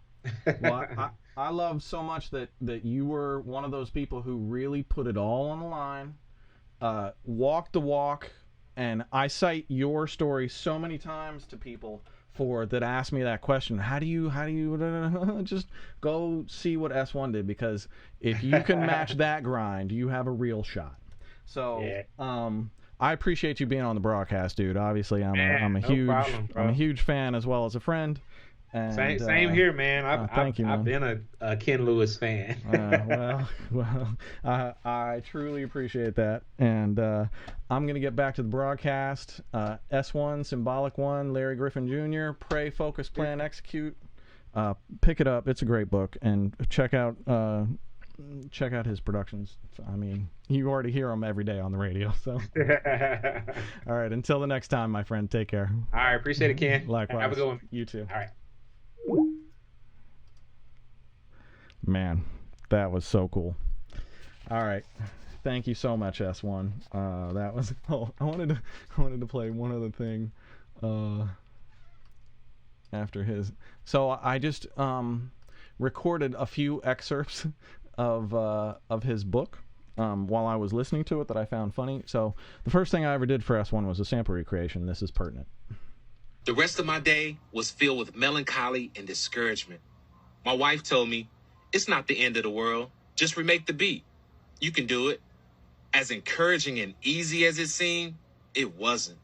Speaker 1: Well, I love so much that you were one of those people who really put it all on the line, walked the walk, and I cite your story so many times to people that ask me that question. How do you just go see what S1 did, because if you can match that grind, you have a real shot. So I appreciate you being on the broadcast, dude. Obviously, I'm a huge fan as well as a friend. And,
Speaker 8: same here, man.
Speaker 1: Thank you, man.
Speaker 8: I've been a Ken Lewis fan.
Speaker 1: I truly appreciate that. And I'm going to get back to the broadcast. S1, Symbolyc One, Larry Griffin Jr., Pray, Focus, Plan, Execute. Pick it up. It's a great book. And check out his productions. I mean, you already hear them every day on the radio. So, all right. Until the next time, my friend. Take care.
Speaker 8: All right. Appreciate it, Ken.
Speaker 1: Likewise.
Speaker 8: Have a good one.
Speaker 1: You too.
Speaker 8: All right.
Speaker 1: Man, that was so cool. All right, thank you so much, S1. That was. Oh, I wanted to play one other thing. After his, so I just recorded a few excerpts of his book while I was listening to it that I found funny. So the first thing I ever did for S1 was a sample recreation. This is pertinent.
Speaker 3: The rest of my day was filled with melancholy and discouragement. My wife told me, it's not the end of the world. Just remake the beat. You can do it. As encouraging and easy as it seemed, it wasn't.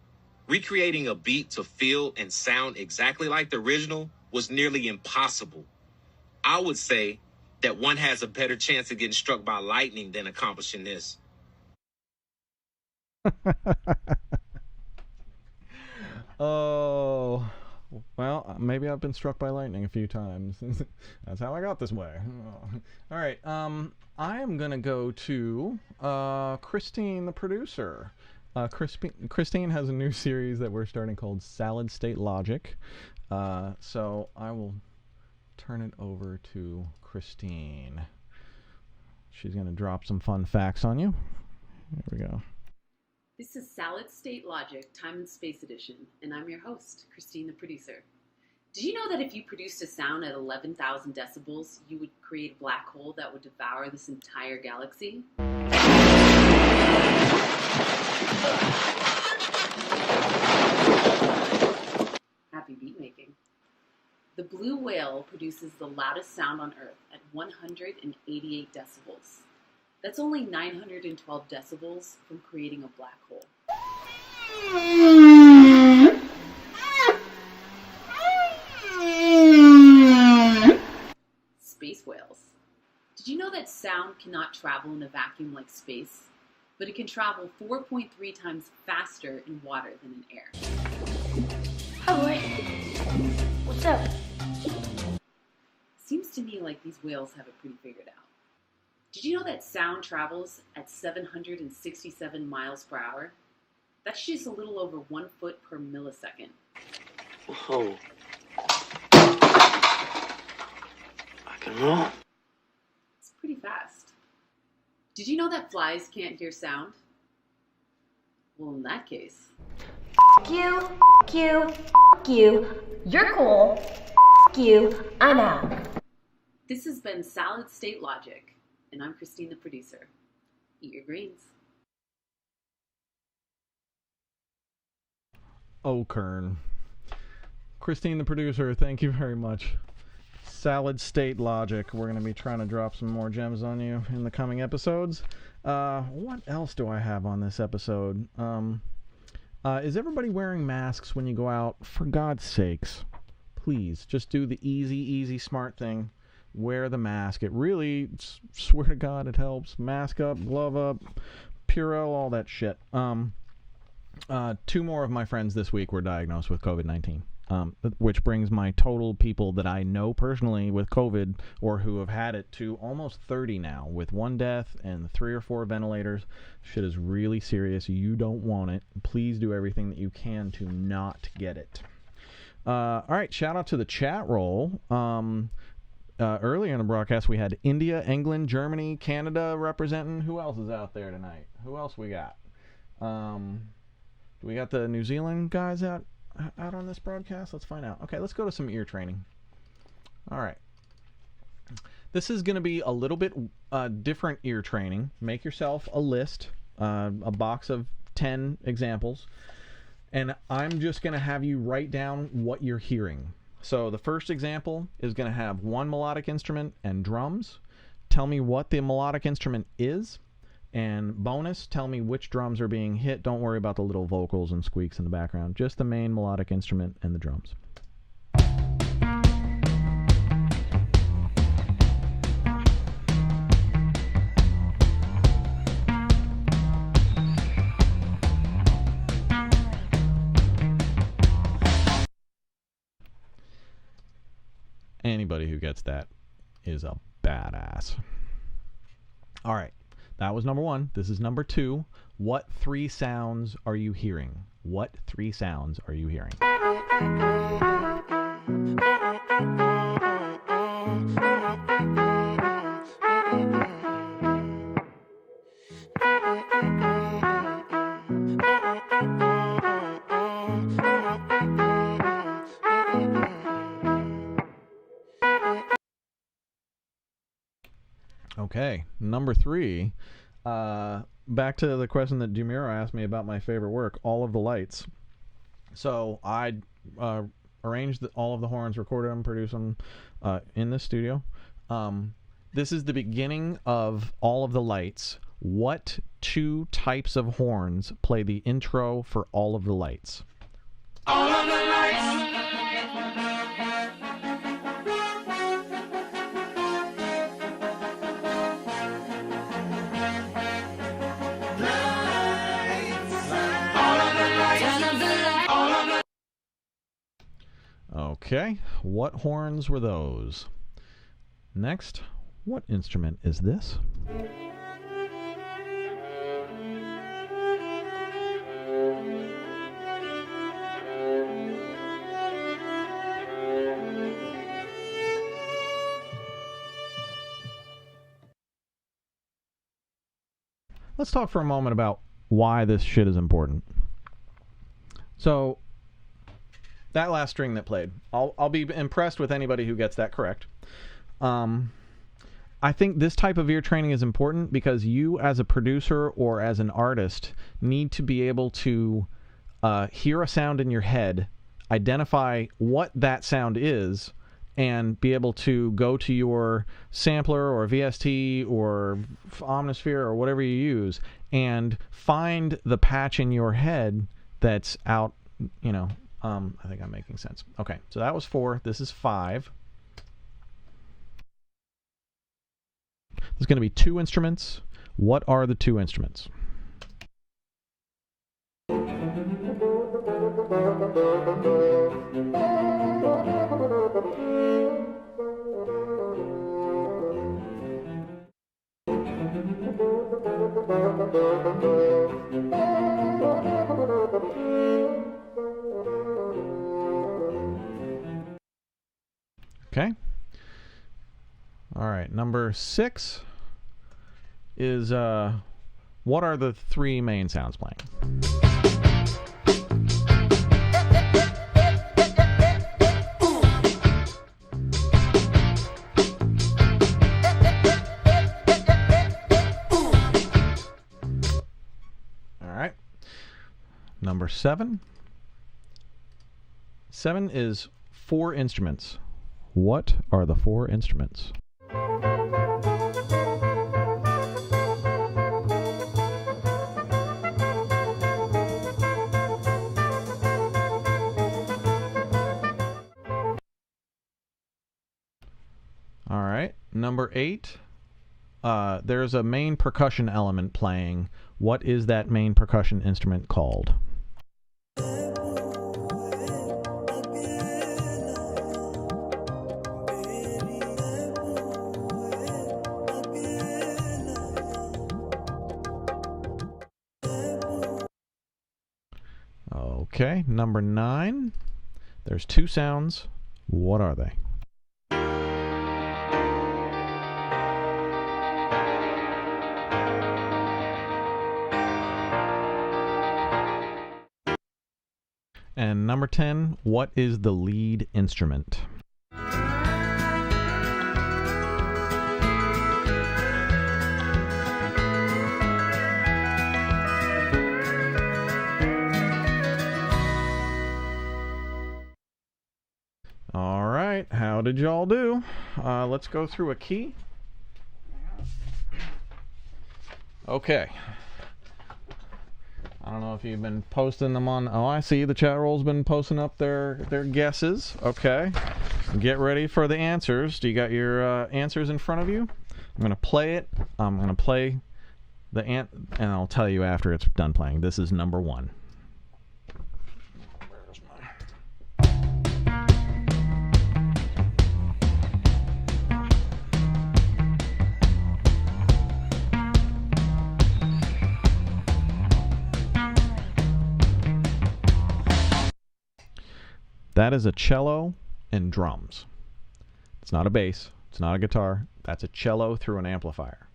Speaker 3: Recreating a beat to feel and sound exactly like the original was nearly impossible. I would say that one has a better chance of getting struck by lightning than accomplishing this.
Speaker 1: Oh, well, maybe I've been struck by lightning a few times. That's how I got this way. Oh. All right, I am going to go to Christine, the producer. Christine has a new series that we're starting called Solid State Logic. So I will turn it over to Christine. She's going to drop some fun facts on you. There we go.
Speaker 9: This is Solid State Logic, Time and Space Edition, and I'm your host, Christine the producer. Did you know that if you produced a sound at 11,000 decibels, you would create a black hole that would devour this entire galaxy? Happy beat making. The blue whale produces the loudest sound on Earth at 188 decibels. That's only 912 decibels from creating a black hole. Space whales. Did you know that sound cannot travel in a vacuum like space, but it can travel 4.3 times faster in water than in air?
Speaker 10: Hi, boy. What's up?
Speaker 9: Seems to me like these whales have it pretty figured out. Did you know that sound travels at 767 miles per hour? That's just a little over 1 foot per millisecond.
Speaker 10: Whoa. I can roll.
Speaker 9: It's pretty fast. Did you know that flies can't hear sound? Well, in that case...
Speaker 10: F*** you, F*** you, F*** you. You're cool. F*** you. I'm out.
Speaker 9: This has been Solid State Logic. And I'm Christine, the producer. Eat your greens.
Speaker 1: Oh, Kern. Christine, the producer, thank you very much. Solid State Logic. We're going to be trying to drop some more gems on you in the coming episodes. What else do I have on this episode? Is everybody wearing masks when you go out? For God's sakes, please, just do the easy, smart thing. Wear the mask. It really, swear to God, it helps. Mask up, glove up, Purell, all that shit. 2 more of my friends this week were diagnosed with COVID-19, which brings my total people that I know personally with COVID or who have had it to almost 30 now, with 1 death and 3 or 4 ventilators. Shit is really serious. You don't want it. Please do everything that you can to not get it. All right, shout out to the chat roll. Earlier in the broadcast, we had India, England, Germany, Canada representing. Who else is out there tonight? Who else we got? Do we got the New Zealand guys out on this broadcast? Let's find out. Okay, let's go to some ear training. All right. This is going to be a little bit different ear training. Make yourself a list, a box of 10 examples, and I'm just going to have you write down what you're hearing. So the first example is going to have 1 melodic instrument and drums. Tell me what the melodic instrument is. And bonus, tell me which drums are being hit. Don't worry about the little vocals and squeaks in the background. Just the main melodic instrument and the drums. Anybody who gets that is a badass. All right. That was number 1. This is number 2. What 3 sounds are you hearing? What 3 sounds are you hearing? Okay, number 3. Back to the question that Dimuro asked me about my favorite work, all of the lights. So I arranged all of the horns, recorded them, produced them in the studio. This is the beginning of all of the lights. What 2 types of horns play the intro for all of the lights?
Speaker 2: All of the lights.
Speaker 1: Okay, what horns were those? Next, what instrument is this? Let's talk for a moment about why this shit is important. So, that last string that played, I'll be impressed with anybody who gets that correct. I think this type of ear training is important because you as a producer or as an artist need to be able to hear a sound in your head, identify what that sound is, and be able to go to your sampler or VST or Omnisphere or whatever you use and find the patch in your head that's out, you know. I think I'm making sense. Okay, so that was 4. This is 5. There's going to be 2 instruments. What are the 2 instruments? Okay. All right. Number 6 is what are the 3 main sounds playing? All right. Number 7. 7 is 4 instruments. What are the 4 instruments? All right, number 8. There's a main percussion element playing. What is that main percussion instrument called? Okay, number 9. There's 2 sounds. What are they? And number 10, what is the lead instrument? All right, how did y'all do? Let's go through a key. Okay. I don't know if you've been posting them on... Oh, I see the chat roll's been posting up their guesses. Okay. Get ready for the answers. Do you got your answers in front of you? I'm going to play it. I'm going to play the and I'll tell you after it's done playing. This is number 1. Where's my... That is a cello and drums. It's not a bass. It's not a guitar. That's a cello through an amplifier.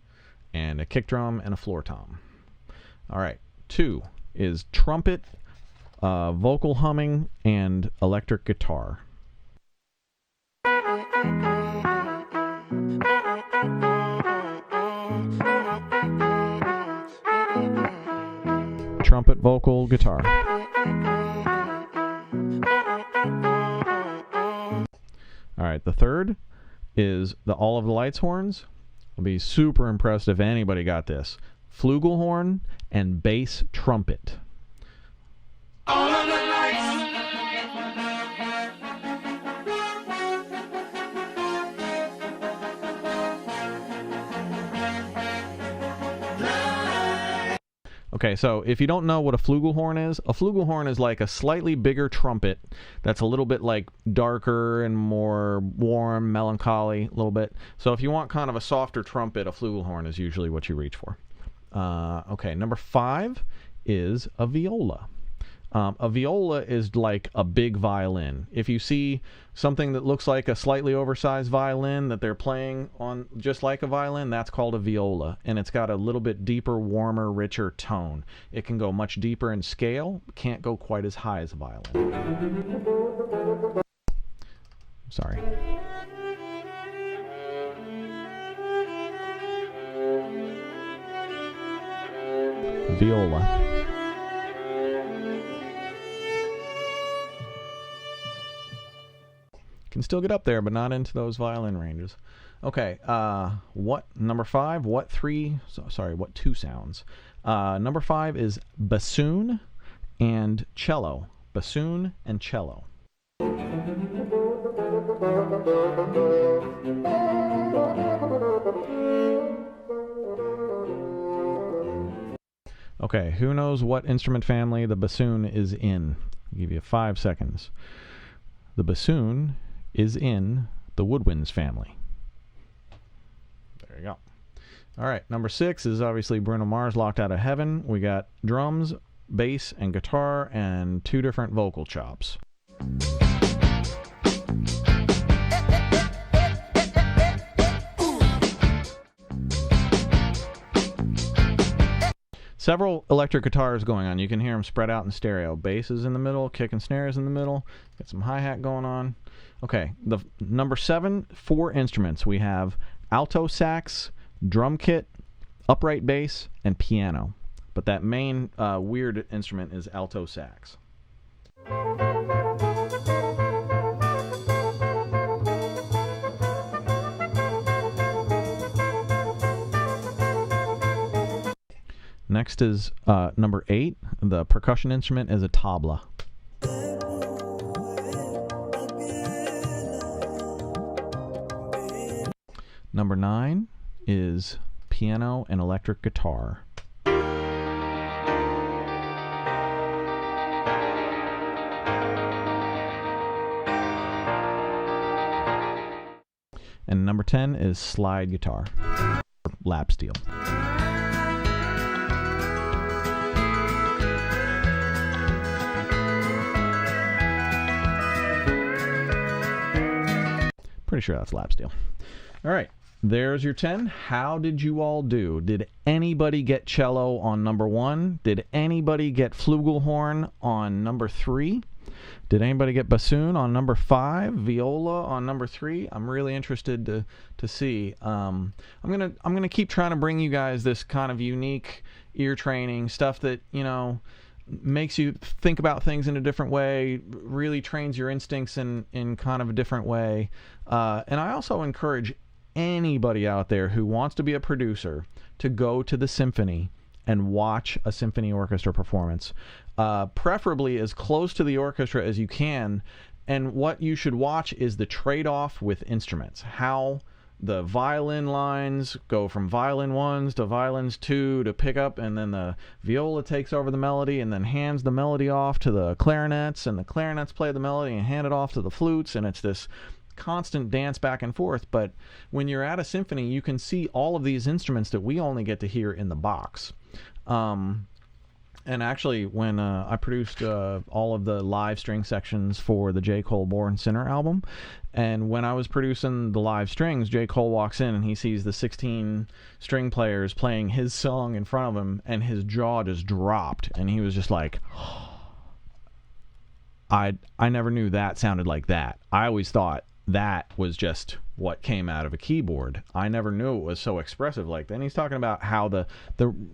Speaker 1: And a kick drum and a floor tom. All right. 2 is trumpet, vocal humming, and electric guitar. Trumpet, vocal, guitar. All right, the 3rd is the All of the Lights horns. I'll be super impressed if anybody got this. Flugelhorn and bass trumpet.
Speaker 2: All of the lights.
Speaker 1: Okay, so if you don't know what a flugelhorn is like a slightly bigger trumpet that's a little bit like darker and more warm, melancholy, a little bit. So if you want kind of a softer trumpet, a flugelhorn is usually what you reach for. Okay, number 5 is a viola. A viola is like a big violin. If you see something that looks like a slightly oversized violin that they're playing on just like a violin, that's called a viola. And it's got a little bit deeper, warmer, richer tone. It can go much deeper in scale, can't go quite as high as a violin. Sorry. Viola. Can still get up there, but not into those violin ranges. Okay, what number 5? What 2 sounds? Number 5 is bassoon and cello. Bassoon and cello. Okay, who knows what instrument family the bassoon is in? I'll give you 5 seconds. The bassoon is in the woodwinds family. There you go. All right, number 6 is obviously Bruno Mars, Locked Out of Heaven. We got drums, bass, and guitar, and 2 different vocal chops. Several electric guitars going on. You can hear them spread out in stereo. Bass is in the middle, kick and snare is in the middle. Got some hi-hat going on. Okay, the number 7, 4 instruments. We have alto sax, drum kit, upright bass, and piano. But that main weird instrument is alto sax. Next is number 8. The percussion instrument is a tabla. Number 9 is piano and electric guitar. And number 10 is slide guitar, lap steel. Pretty sure that's lap steel. All right. There's your 10. How did you all do? Did anybody get cello on number 1? Did anybody get flugelhorn on number 3? Did anybody get bassoon on number 5? Viola on number 3? I'm really interested to see. I'm gonna keep trying to bring you guys this kind of unique ear training stuff that, you know, makes you think about things in a different way, really trains your instincts in kind of a different way. And I also encourage anybody out there who wants to be a producer to go to the symphony and watch a symphony orchestra performance, preferably as close to the orchestra as you can. And what you should watch is the trade-off with instruments, how the violin lines go from violin 1s to violins 2 to pick up, and then the viola takes over the melody and then hands the melody off to the clarinets, and the clarinets play the melody and hand it off to the flutes, and it's this constant dance back and forth. But when you're at a symphony, you can see all of these instruments that we only get to hear in the box. And actually, when I produced all of the live string sections for the J. Cole Born Sinner album, and when I was producing the live strings, J. Cole walks in and he sees the 16 string players playing his song in front of him, and his jaw just dropped, and he was just like, I never knew that sounded like that. I always thought that was just what came out of a keyboard. I never knew it was so expressive like that. And he's talking about how the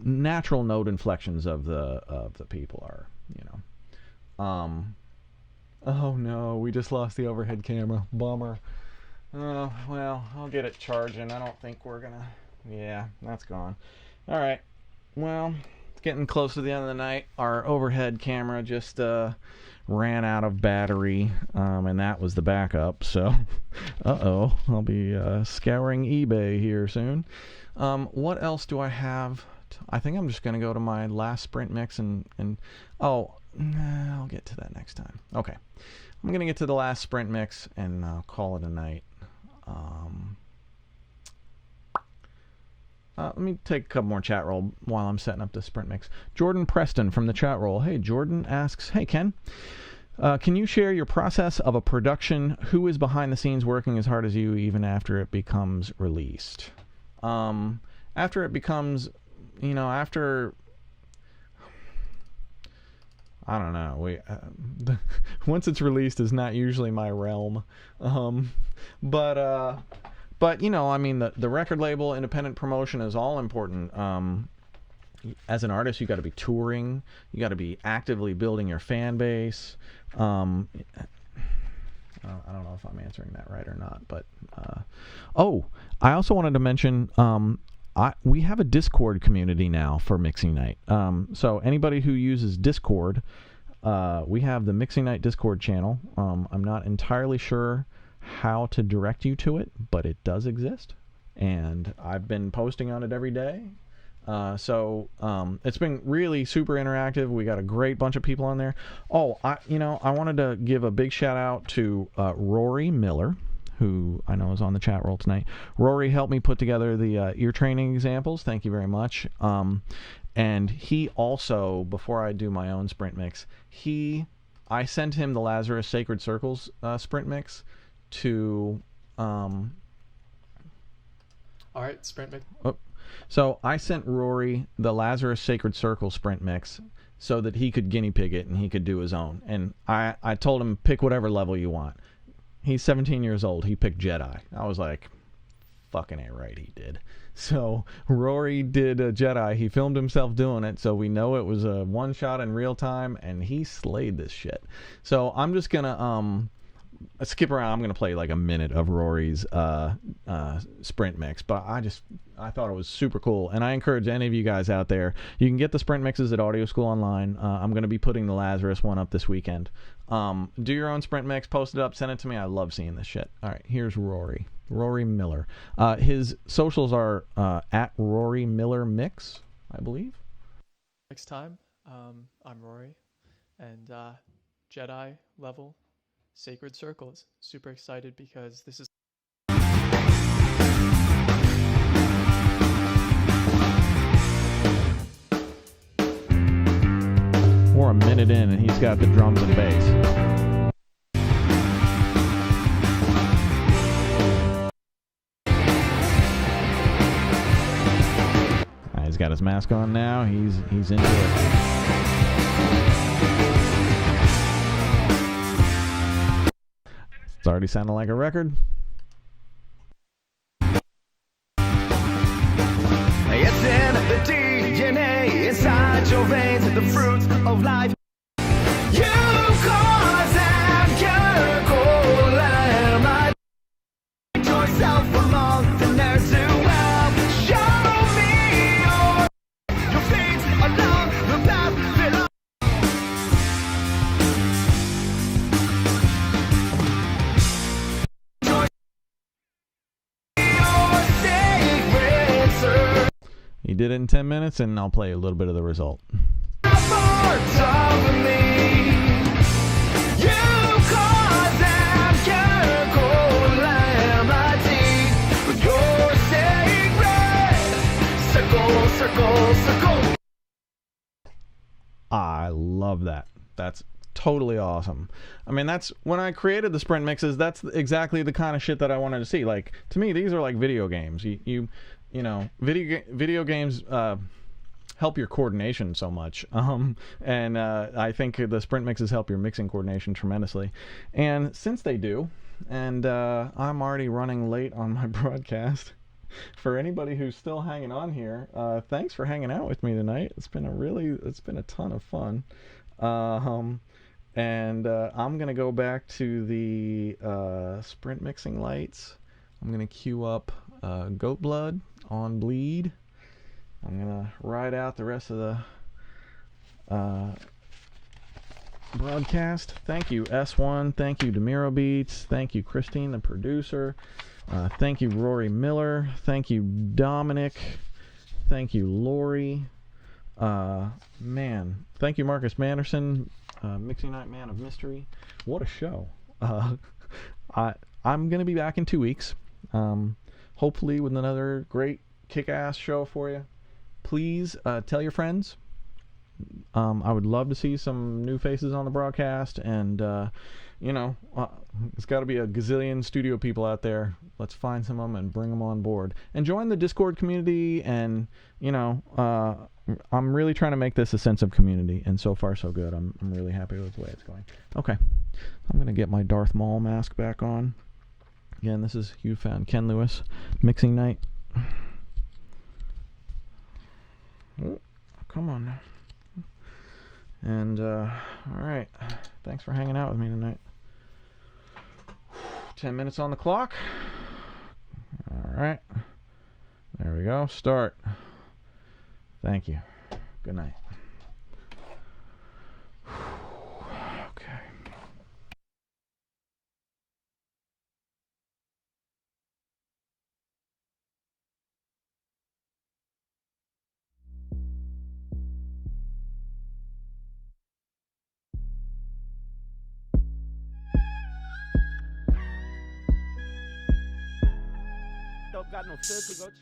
Speaker 1: natural note inflections of the people are, you know. Oh no, we just lost the overhead camera. Bummer. Oh, well, I'll get it charging. I don't think we're gonna... Yeah, that's gone. All right. Well, it's getting close to the end of the night. Our overhead camera just ran out of battery, and that was the backup. So, I'll be scouring eBay here soon. What else do I have? I think I'm just going to go to my last sprint mix and I'll get to that next time. Okay. I'm going to get to the last sprint mix and call it a night. Let me take a couple more chat roll while I'm setting up the sprint mix. Jordan Preston from the chat roll. Hey, Jordan asks, hey, Ken, can you share your process of a production? Who is behind the scenes working as hard as you even after it becomes released? After it becomes, you know, after... I don't know. Once it's released is not usually my realm. But you know, I mean, the record label, independent promotion is all important. As an artist, you got to be touring. You got to be actively building your fan base. I don't know if I'm answering that right or not. But I also wanted to mention we have a Discord community now for Mixing Night. So anybody who uses Discord, we have the Mixing Night Discord channel. I'm not entirely sure how to direct you to it, but it does exist, and I've been posting on it every day. So it's been really super interactive. We got a great bunch of people on there. I wanted to give a big shout out to Rory Miller, who I know is on the chat roll tonight. Rory helped me put together the ear training examples. Thank you very much. And he also, before I do my own sprint mix, I sent him the Lahzarus Sacred Circles sprint mix to
Speaker 11: all right, sprint mix.
Speaker 1: So I sent Rory the Lahzarus Sacred Circle sprint mix so that he could guinea pig it and he could do his own. And I told him, pick whatever level you want. He's 17 years old. He picked JEDI. I was like, fucking A right, he did. So Rory did a JEDI. He filmed himself doing it, so we know it was a one shot in real time, and he slayed this shit. So I'm just gonna skip around. I'm gonna play like a minute of Rory's sprint mix, but I thought it was super cool, and I encourage any of you guys out there, you can get the sprint mixes at Audio School Online. I'm gonna be putting the Lahzarus one up this weekend. Do your own sprint mix, post it up, send it to me. I love seeing this shit. All right, here's Rory Miller. His socials are at Rory Miller Mix, I believe.
Speaker 11: Next time, I'm Rory, and JEDI level Sacred Circles. Super excited because this is
Speaker 1: We're a minute in and he's got the drums and bass. He's got his mask on now. He's into it. It's already sounding like a record.
Speaker 2: It's in the DNA, inside your veins, the fruits of life. You cause and chemical lamb. Yourself among the nerds who help. Show me your feet along the path below.
Speaker 1: He did it in 10 minutes, and I'll play a little bit of the result. I love that. That's totally awesome. I mean, that's when I created the sprint mixes, that's exactly the kind of shit that I wanted to see. Like, to me, these are like video games. You know, video games help your coordination so much, and I think the sprint mixes help your mixing coordination tremendously. And since they do, and I'm already running late on my broadcast, for anybody who's still hanging on here, thanks for hanging out with me tonight. It's been a ton of fun. And I'm gonna go back to the sprint mixing lights. I'm gonna cue up GoaTblud on bleed. I'm gonna ride out the rest of the broadcast. Thank you, S1. Thank you, Dimuro Beats. Thank you, Christine, the producer. Thank you, Rory Miller. Thank you, Dominic. Thank you, Lori. Man. Thank you, Marcus Manderson, Mixing Night Man of Mystery. What a show. I'm going to be back in 2 weeks. Hopefully with another great kick-ass show for you. Please tell your friends. I would love to see some new faces on the broadcast, and you know, there's got to be a gazillion studio people out there. Let's find some of them and bring them on board. And join the Discord community, and, you know, I'm really trying to make this a sense of community, and so far so good. I'm really happy with the way it's going. Okay, I'm going to get my Darth Maul mask back on. Again, this is You Found Ken Lewis, Mixing Night. Oh, come on now. And, alright, thanks for hanging out with me tonight. 10 minutes on the clock. Alright, there we go, start. Thank you. Good night. Okay.
Speaker 6: Don't got no filter, go check.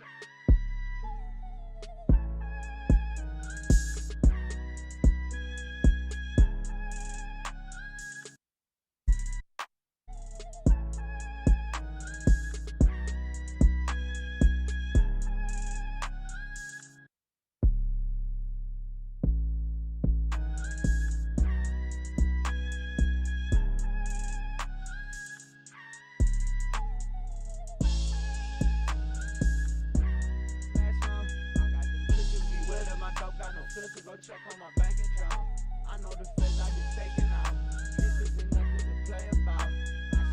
Speaker 6: Go check on my bank account. I know the feds I get taken out. This isn't nothing to play about. I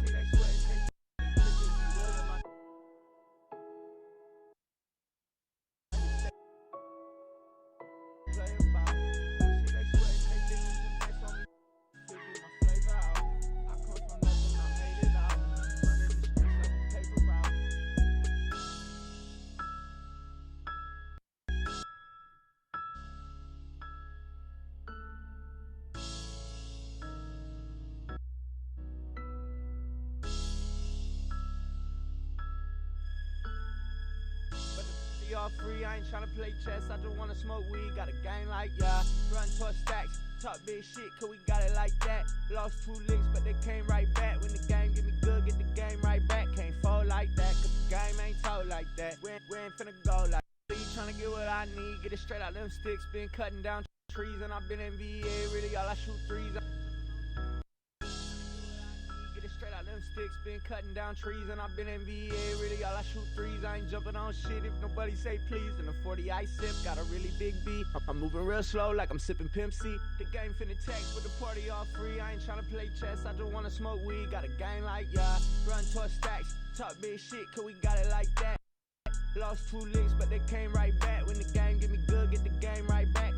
Speaker 6: see they sweat. Play about. I see they sweat. They think it's the best on me. Figure my flavor out. I come from nothing. I made it out. Running the streets like a paper route. All free, I ain't tryna play chess, I just wanna smoke weed, got a gang like ya. Run towards stacks, talk big shit, cause we got it like that. Lost 2 licks, but they came right back. When the game get me good, get the game right back. Can't fold like that, cause the game ain't told like that. We ain't finna go like that. You tryna get what I need, get it straight out them sticks. Been cutting down trees and I've been in VA. Really, all I shoot threes. Get it straight out them sticks. Been cutting down trees and I've been in VA. Really, all I shoot threes. I ain't jumping on shit if nobody say please. And the 40 I sip got a really big beat. I'm moving real slow like I'm sipping Pimp C. The game finna text, but the party all free. I ain't tryna play chess, I just wanna smoke weed. Got a gang like ya, run towards stacks. Talk big shit, cause we got it like that. Lost 2 licks, but they came right back. When the game get me good, get the game right back.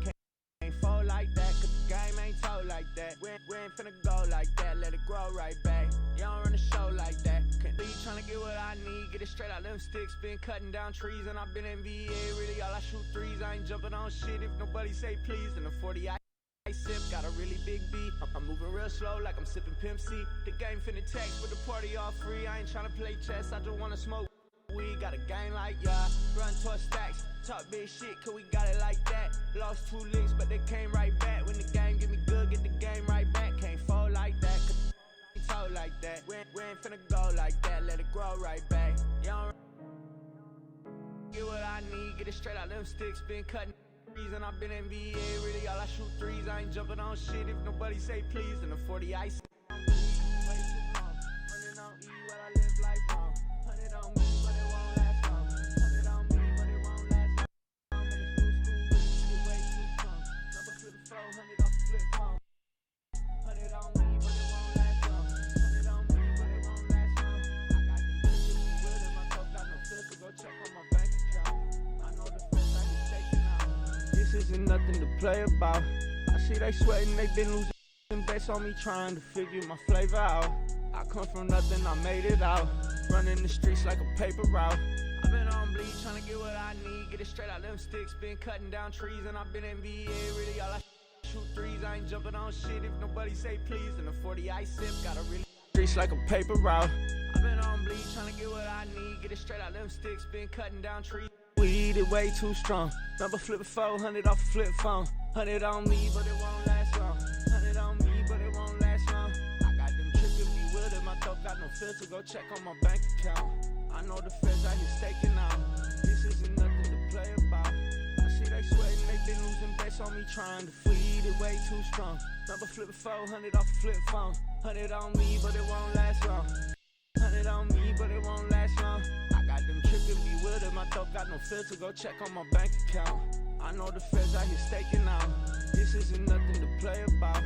Speaker 6: Can't fold like that, cause the game ain't told like that. We ain't finna go like that, let it grow right back. You don't run the show like that. Can't be tryna get what I need, get it straight out them sticks. Been cutting down trees and I've been in VA. Really, all I shoot threes. I ain't jumping on shit if nobody say please. And the 40 I sip got a really big beat. I'm moving real slow like I'm sipping Pimp C. The game finna text, but the party all free. I ain't tryna play chess, I just wanna smoke. We got a gang like ya, run towards stacks. Talk big shit, cause we got it like that. Lost 2 licks, but they came right back. When the game get me good, get the game right back. Can't fold like that, cause ain't told like that. We ain't finna go like that, let it grow right back. You don't get what I need, get it straight out them sticks. Been cutting trees and I've been in VA. Really, all I shoot threes. I ain't jumping on shit if nobody say please. And the 40 I sip. Running on E while I live life wrong. 100 on me. This isn't nothing to play about. I see they sweating, they been losing bets on me trying to figure my flavor out. I come from nothing, I made it out. Running the streets like a paper route. I've been on bleed, trying to get what I need. Get it straight out them sticks. Been cutting down trees and I've been in VA. Really, all I shoot threes. I ain't jumping on shit if nobody say please. And the 40 I sip got a really streets like a paper route. I've been on bleed, trying to get what I need. Get it straight out them sticks. Been cutting down trees. Weed it way too strong. Number flipping 400 off a flip phone. 100 on me, but it won't last long. 100 on me, but it won't last long. I got them tripping me with it. My throat got no filter. Go check on my bank account. I know the feds out here staking out. This isn't nothing to play about. I see they sweating, they been losing bets on me trying to feed it way too strong. Number flipping 400 off a flip phone. 100 on me, but it won't last long. 100 on me, but it won't last long. I got them tripping me with it. My throat got no filter. Go check on my bank account. I know the feds out here staking out. This isn't nothing to play about.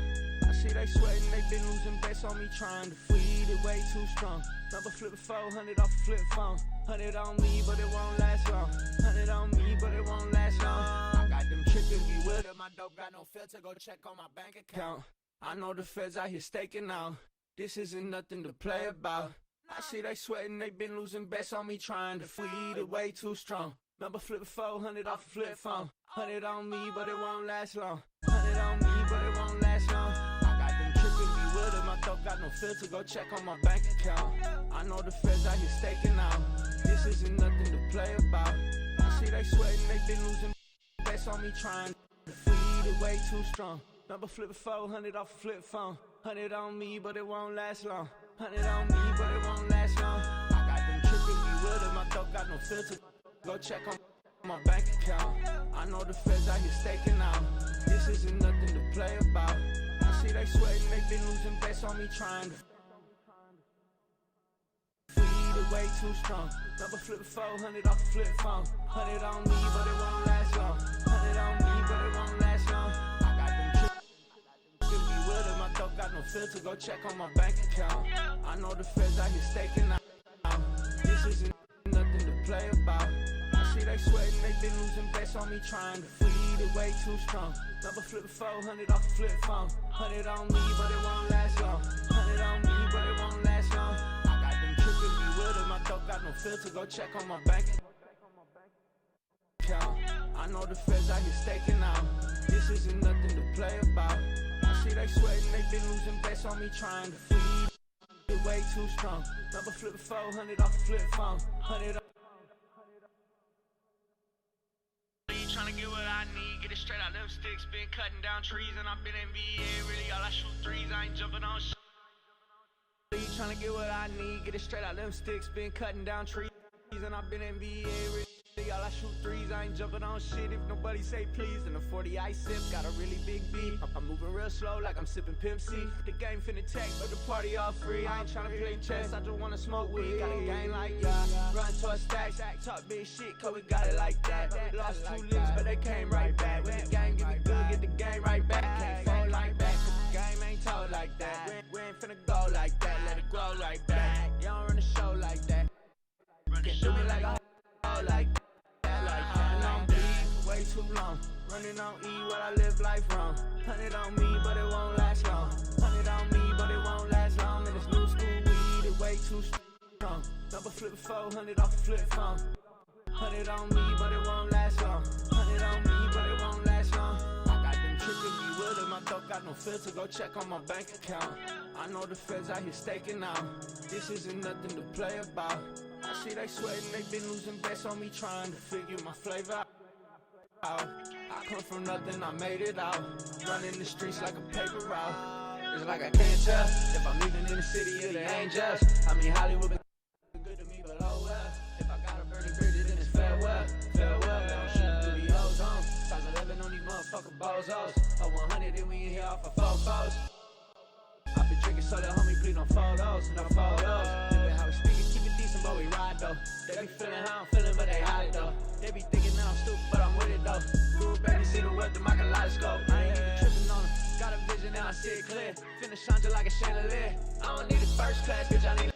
Speaker 6: I see they sweating, they been losing bets on me trying to feed it way too strong. Number flipping 400 off a flip phone. 100 on me, but it won't last long. 100 on me, but it won't last long. I got them tripping me with it. My dope got no filter. Go check on my bank account. I know the feds out here staking out. This isn't nothing to play about. I see they sweating, they been losing bets on me trying to feed it way too strong. Number flipping 400 off a flip phone. 100 on me, but it won't last long. 100 on me, but it won't last long. I got them tripping me with it. My throat got no filter. Go check on my bank account. I know the feds out here staking out. This isn't nothing to play about. I see they sweating, they been losing bets on me trying to feed it way too strong. Number flipping 400 off a flip phone. 100 on me, but it won't last long. 100 on me, but it won't last long. I got them tripping me with it. My throat got no filter. Go check on my bank account. I know the feds out here staking out. This isn't nothing to play about. I see they sweating, they been losing bets on me trying to feed it way too strong. Number flipping 400 off a flip phone. 100 on me, but it won't last long. 100 on me, but it won't last long. I got them tripping me with it. My throat got no filter. Go check on my bank account. I know the feds out here staking out. This isn't nothing to play about. I see they sweating, they been losing bets on me trying to feed it way too strong. Number flipping 400 off a flip phone. 100 on me, but it won't last long. 100 on me, but it won't last long. I got them tripping me with it. My throat got no filter. Go check on my bank account. I know the feds out here staking out. This isn't nothing to play about. I see they sweating, they been losing bets on me trying to feed it way too strong. Number flipping 400 off a flip phone. 100 trying to get what I need, get it straight out them sticks. Been cutting down trees and I've been in VA. Really, all I shoot threes. I ain't jumping on shit. Trying to get what I need, get it straight out them sticks. Been cutting down trees and I've been in VA. Really, Y'all, I shoot threes, I ain't jumping on shit if nobody say please. And the 40 I sip, got a really big beat. I'm moving real slow like I'm sipping Pimp C. The game finna take, but the party all free. I ain't tryna play chess, I just wanna smoke weed. Got a game like run towards stacks, talk big shit, cause we got it like that. Lost 2 limbs, but they came right back. When the game get me good, get the game right back. Can't fall like that, cause the game ain't told like that. We ain't finna go like that, let it grow right back. You don't run the show like that. Can't do me like a hoe like that. And I'm bleed way too long. Running on E while I live life wrong. 100 on me, but it won't last long. 100 on me, but it won't last long. And this new school weed is way too strong. Double flip 400 off a flip phone. 100 on me, but it won't last long. 100 on me, but it won't last long. I got them tripping me with it. My dog got no filter. Go check on my bank account. I know the feds out here staking out. This isn't nothing to play about. I see they sweating, they been losing bets on me trying to figure my flavor out. I come from nothing, I made it out. Running the streets like a paper route. It's like I can't tell if I'm living in the city of the angels. I mean Hollywood been good to me, but oh well. If I gotta burn the bridges, then it's farewell. Farewell, they don't shoot through the ozone. Size 11 on these motherfucking bozos. A 100 and we in here off of fofos. I've been drinking so that homie please no photos, no photos. Living how we speak it, keep it decent, but we ride though. They be feeling how I'm feeling, but they hide it though. They be thinking that I'm stupid, but I'm with it though. Guru baby, see the wealth, my kaleidoscope. I ain't even tripping on them. Got a vision and I see it clear. Finna shine just like a chandelier. I don't need a first class, bitch, I need a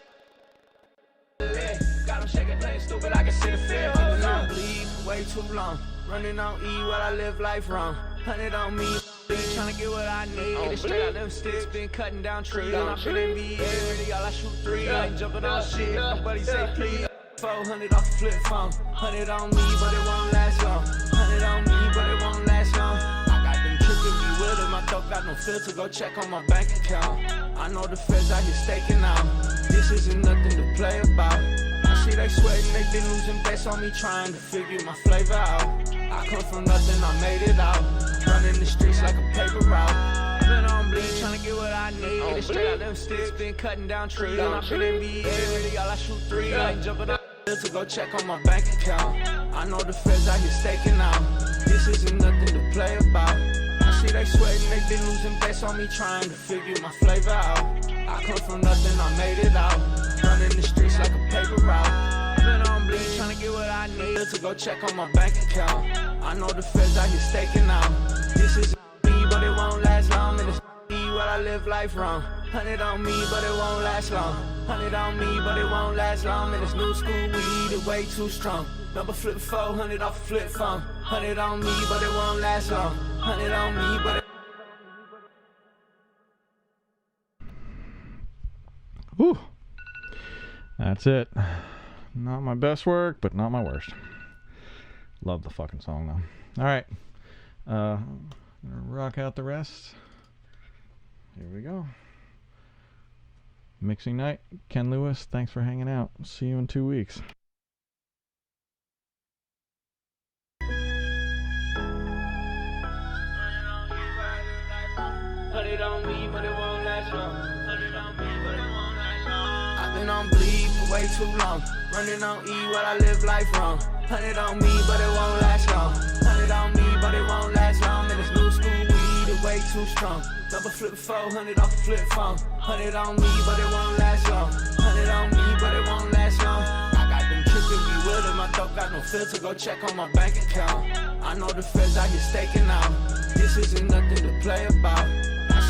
Speaker 6: got them shaking, playing stupid, I can see the fear. And I'm bleed way too long. Running on E while I live life wrong. 100 on me. Tryna get what I need. Get it straight out them sticks. Been cutting down trees. And I've been in VA. Really, all I shoot 3. I ain't jumping on shit. Nobody say please. 400 off a flip phone. 100 on me, but it won't last long. 100 on me, but it won't last long. I got them tripping me with it. My dog got no filter. Go check on my bank account. I know the feds out here staking out. This isn't nothing to play about. I see they sweating, they been losing bets on me trying to figure my flavor out. I come from nothing, I made it out. Running the streets like a paper route. Been on bleed, trying to get what I need. Get it straight out them sticks, been cutting down trees. And I've been in VA, really all I shoot 3. I ain't jumping up to go check on my bank account. I know the feds out here staking out. This isn't nothing to play about. I see they sweating, they been losing bets on me trying to figure my flavor out. I come from nothing, I made it out. Running the streets like a paper route. Been on bleed, trying to get what I need to go check on my bank account. I know the feds out here staking out. This is me, but it won't last long. And it's me while I live life wrong. 100 on me, but it won't last long. 100 on me, but it won't last long. And this new school weed is way too strong. Number flip 400 off a flip phone. 100 on me, but it won't last long. 100 on me, but it
Speaker 1: Whew. That's it. Not my best work, but not my worst. Love the fucking song though. Alright. I'm gonna rock out the rest. Here we go. Mixing night. Ken Lewis, thanks for hanging out. See you in 2 weeks.
Speaker 6: On me, but it won't last long. 100 on me, but it won't last long. I've been on bleed for way too long. Running on E while I live life wrong. 100 on me, but it won't last long. 100 on me, but it won't last long. And this new school weed is way too strong. Double flip 400 off a flip phone. 100 on me, but it won't last long. 100 on me, but it won't last long. I got them tripping me with it. My dog got no filter. Go check on my bank account. I know the feds out here staking out. This isn't nothing to play about.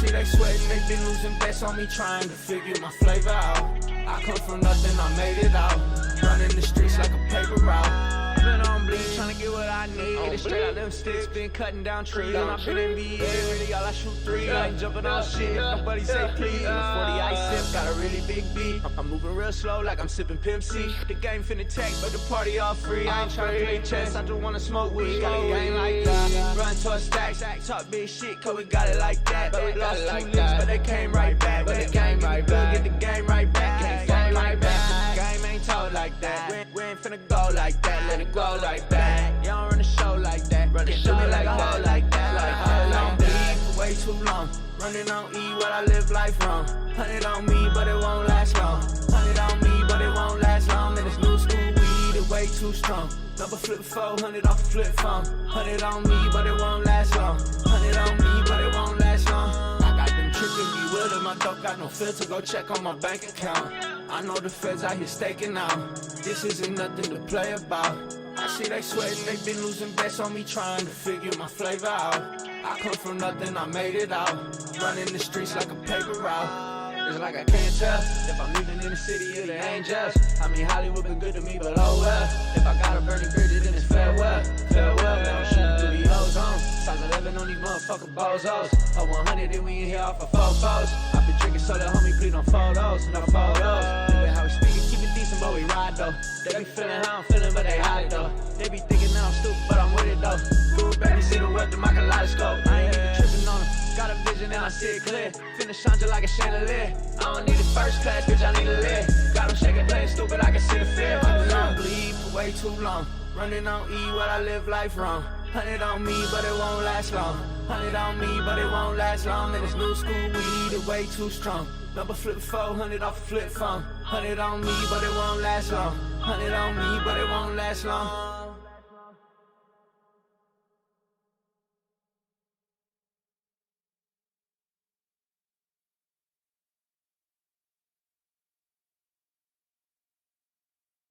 Speaker 6: See they sweating, they been losing bets on me trying to figure my flavor out. I come from nothing, I made it out. Running the streets like a paper route. Been on bleed, trying to get what I need. Get it straight out them sticks, been cutting down trees. And I've been in VA, really all I shoot 3. I ain't jumping on shit, nobody say please. And the 40 I sip, got a really big beat. I'm moving real slow like I'm sipping Pimp C. The game finna take, but the party all free. I ain't trying to play chess, I just wanna smoke weed. Got a game like that, run towards stacks. Talk big shit, cause we got it like that. But we lost 2 limbs, but they came right back. When the game right back, get the game right back. Can't fall right back, the game ain't told like that. We ain't finna go like that, let it grow like that. You don't run the show like that, run the show me like a hoe like that. Like hoe like that, for way too long. Running on E while I live life wrong. 100 on me, but it won't last long. 100 on me, but it won't last long. And this new school weed is way too strong. Number flip 400 off a flip phone. 100 on me, but it won't last long. 100 on me, but it won't last long. I got them tripping me with it. My dog got no filter. Go check on my bank account. I know the feds out here staking out. This isn't nothing to play about. I see they sweat, they been losing bets on me trying to figure my flavor out. I come from nothing, I made it out. Running the streets like a paper route. It's like I can't tell if I'm living in the city of the angels. I mean, Hollywood been good to me, but oh well. If I gotta burn the bridges, then it's farewell. Farewell, man, I'm shooting through the ozone. Size 11 on these motherfucking bozos. A 100, then we in here off of fofos. I've been drinking so that homie, please no photos. No photos. Look at how we speak it, keep it decent, but we ride though. They be feeling how I'm feeling, but they hide though. They be thinking that I'm stupid, but I'm with it though. Cool, baby, see the world through my kaleidoscope. I ain't even tripping on them. Got a vision and I see it clear. Finna shine just like a chandelier. I don't need a first class, bitch, I need a lid. Got them shaking, playing stupid, I can see the fear. I've been on bleed for way too long. Running on E, what I live life wrong. 100 on me, but it won't last long. 100 on me, but it won't last long. And it's new school weed, it way too strong. Number flip 400 off a flip phone. 100 on me, but it won't last long. 100 on me, but it won't last long.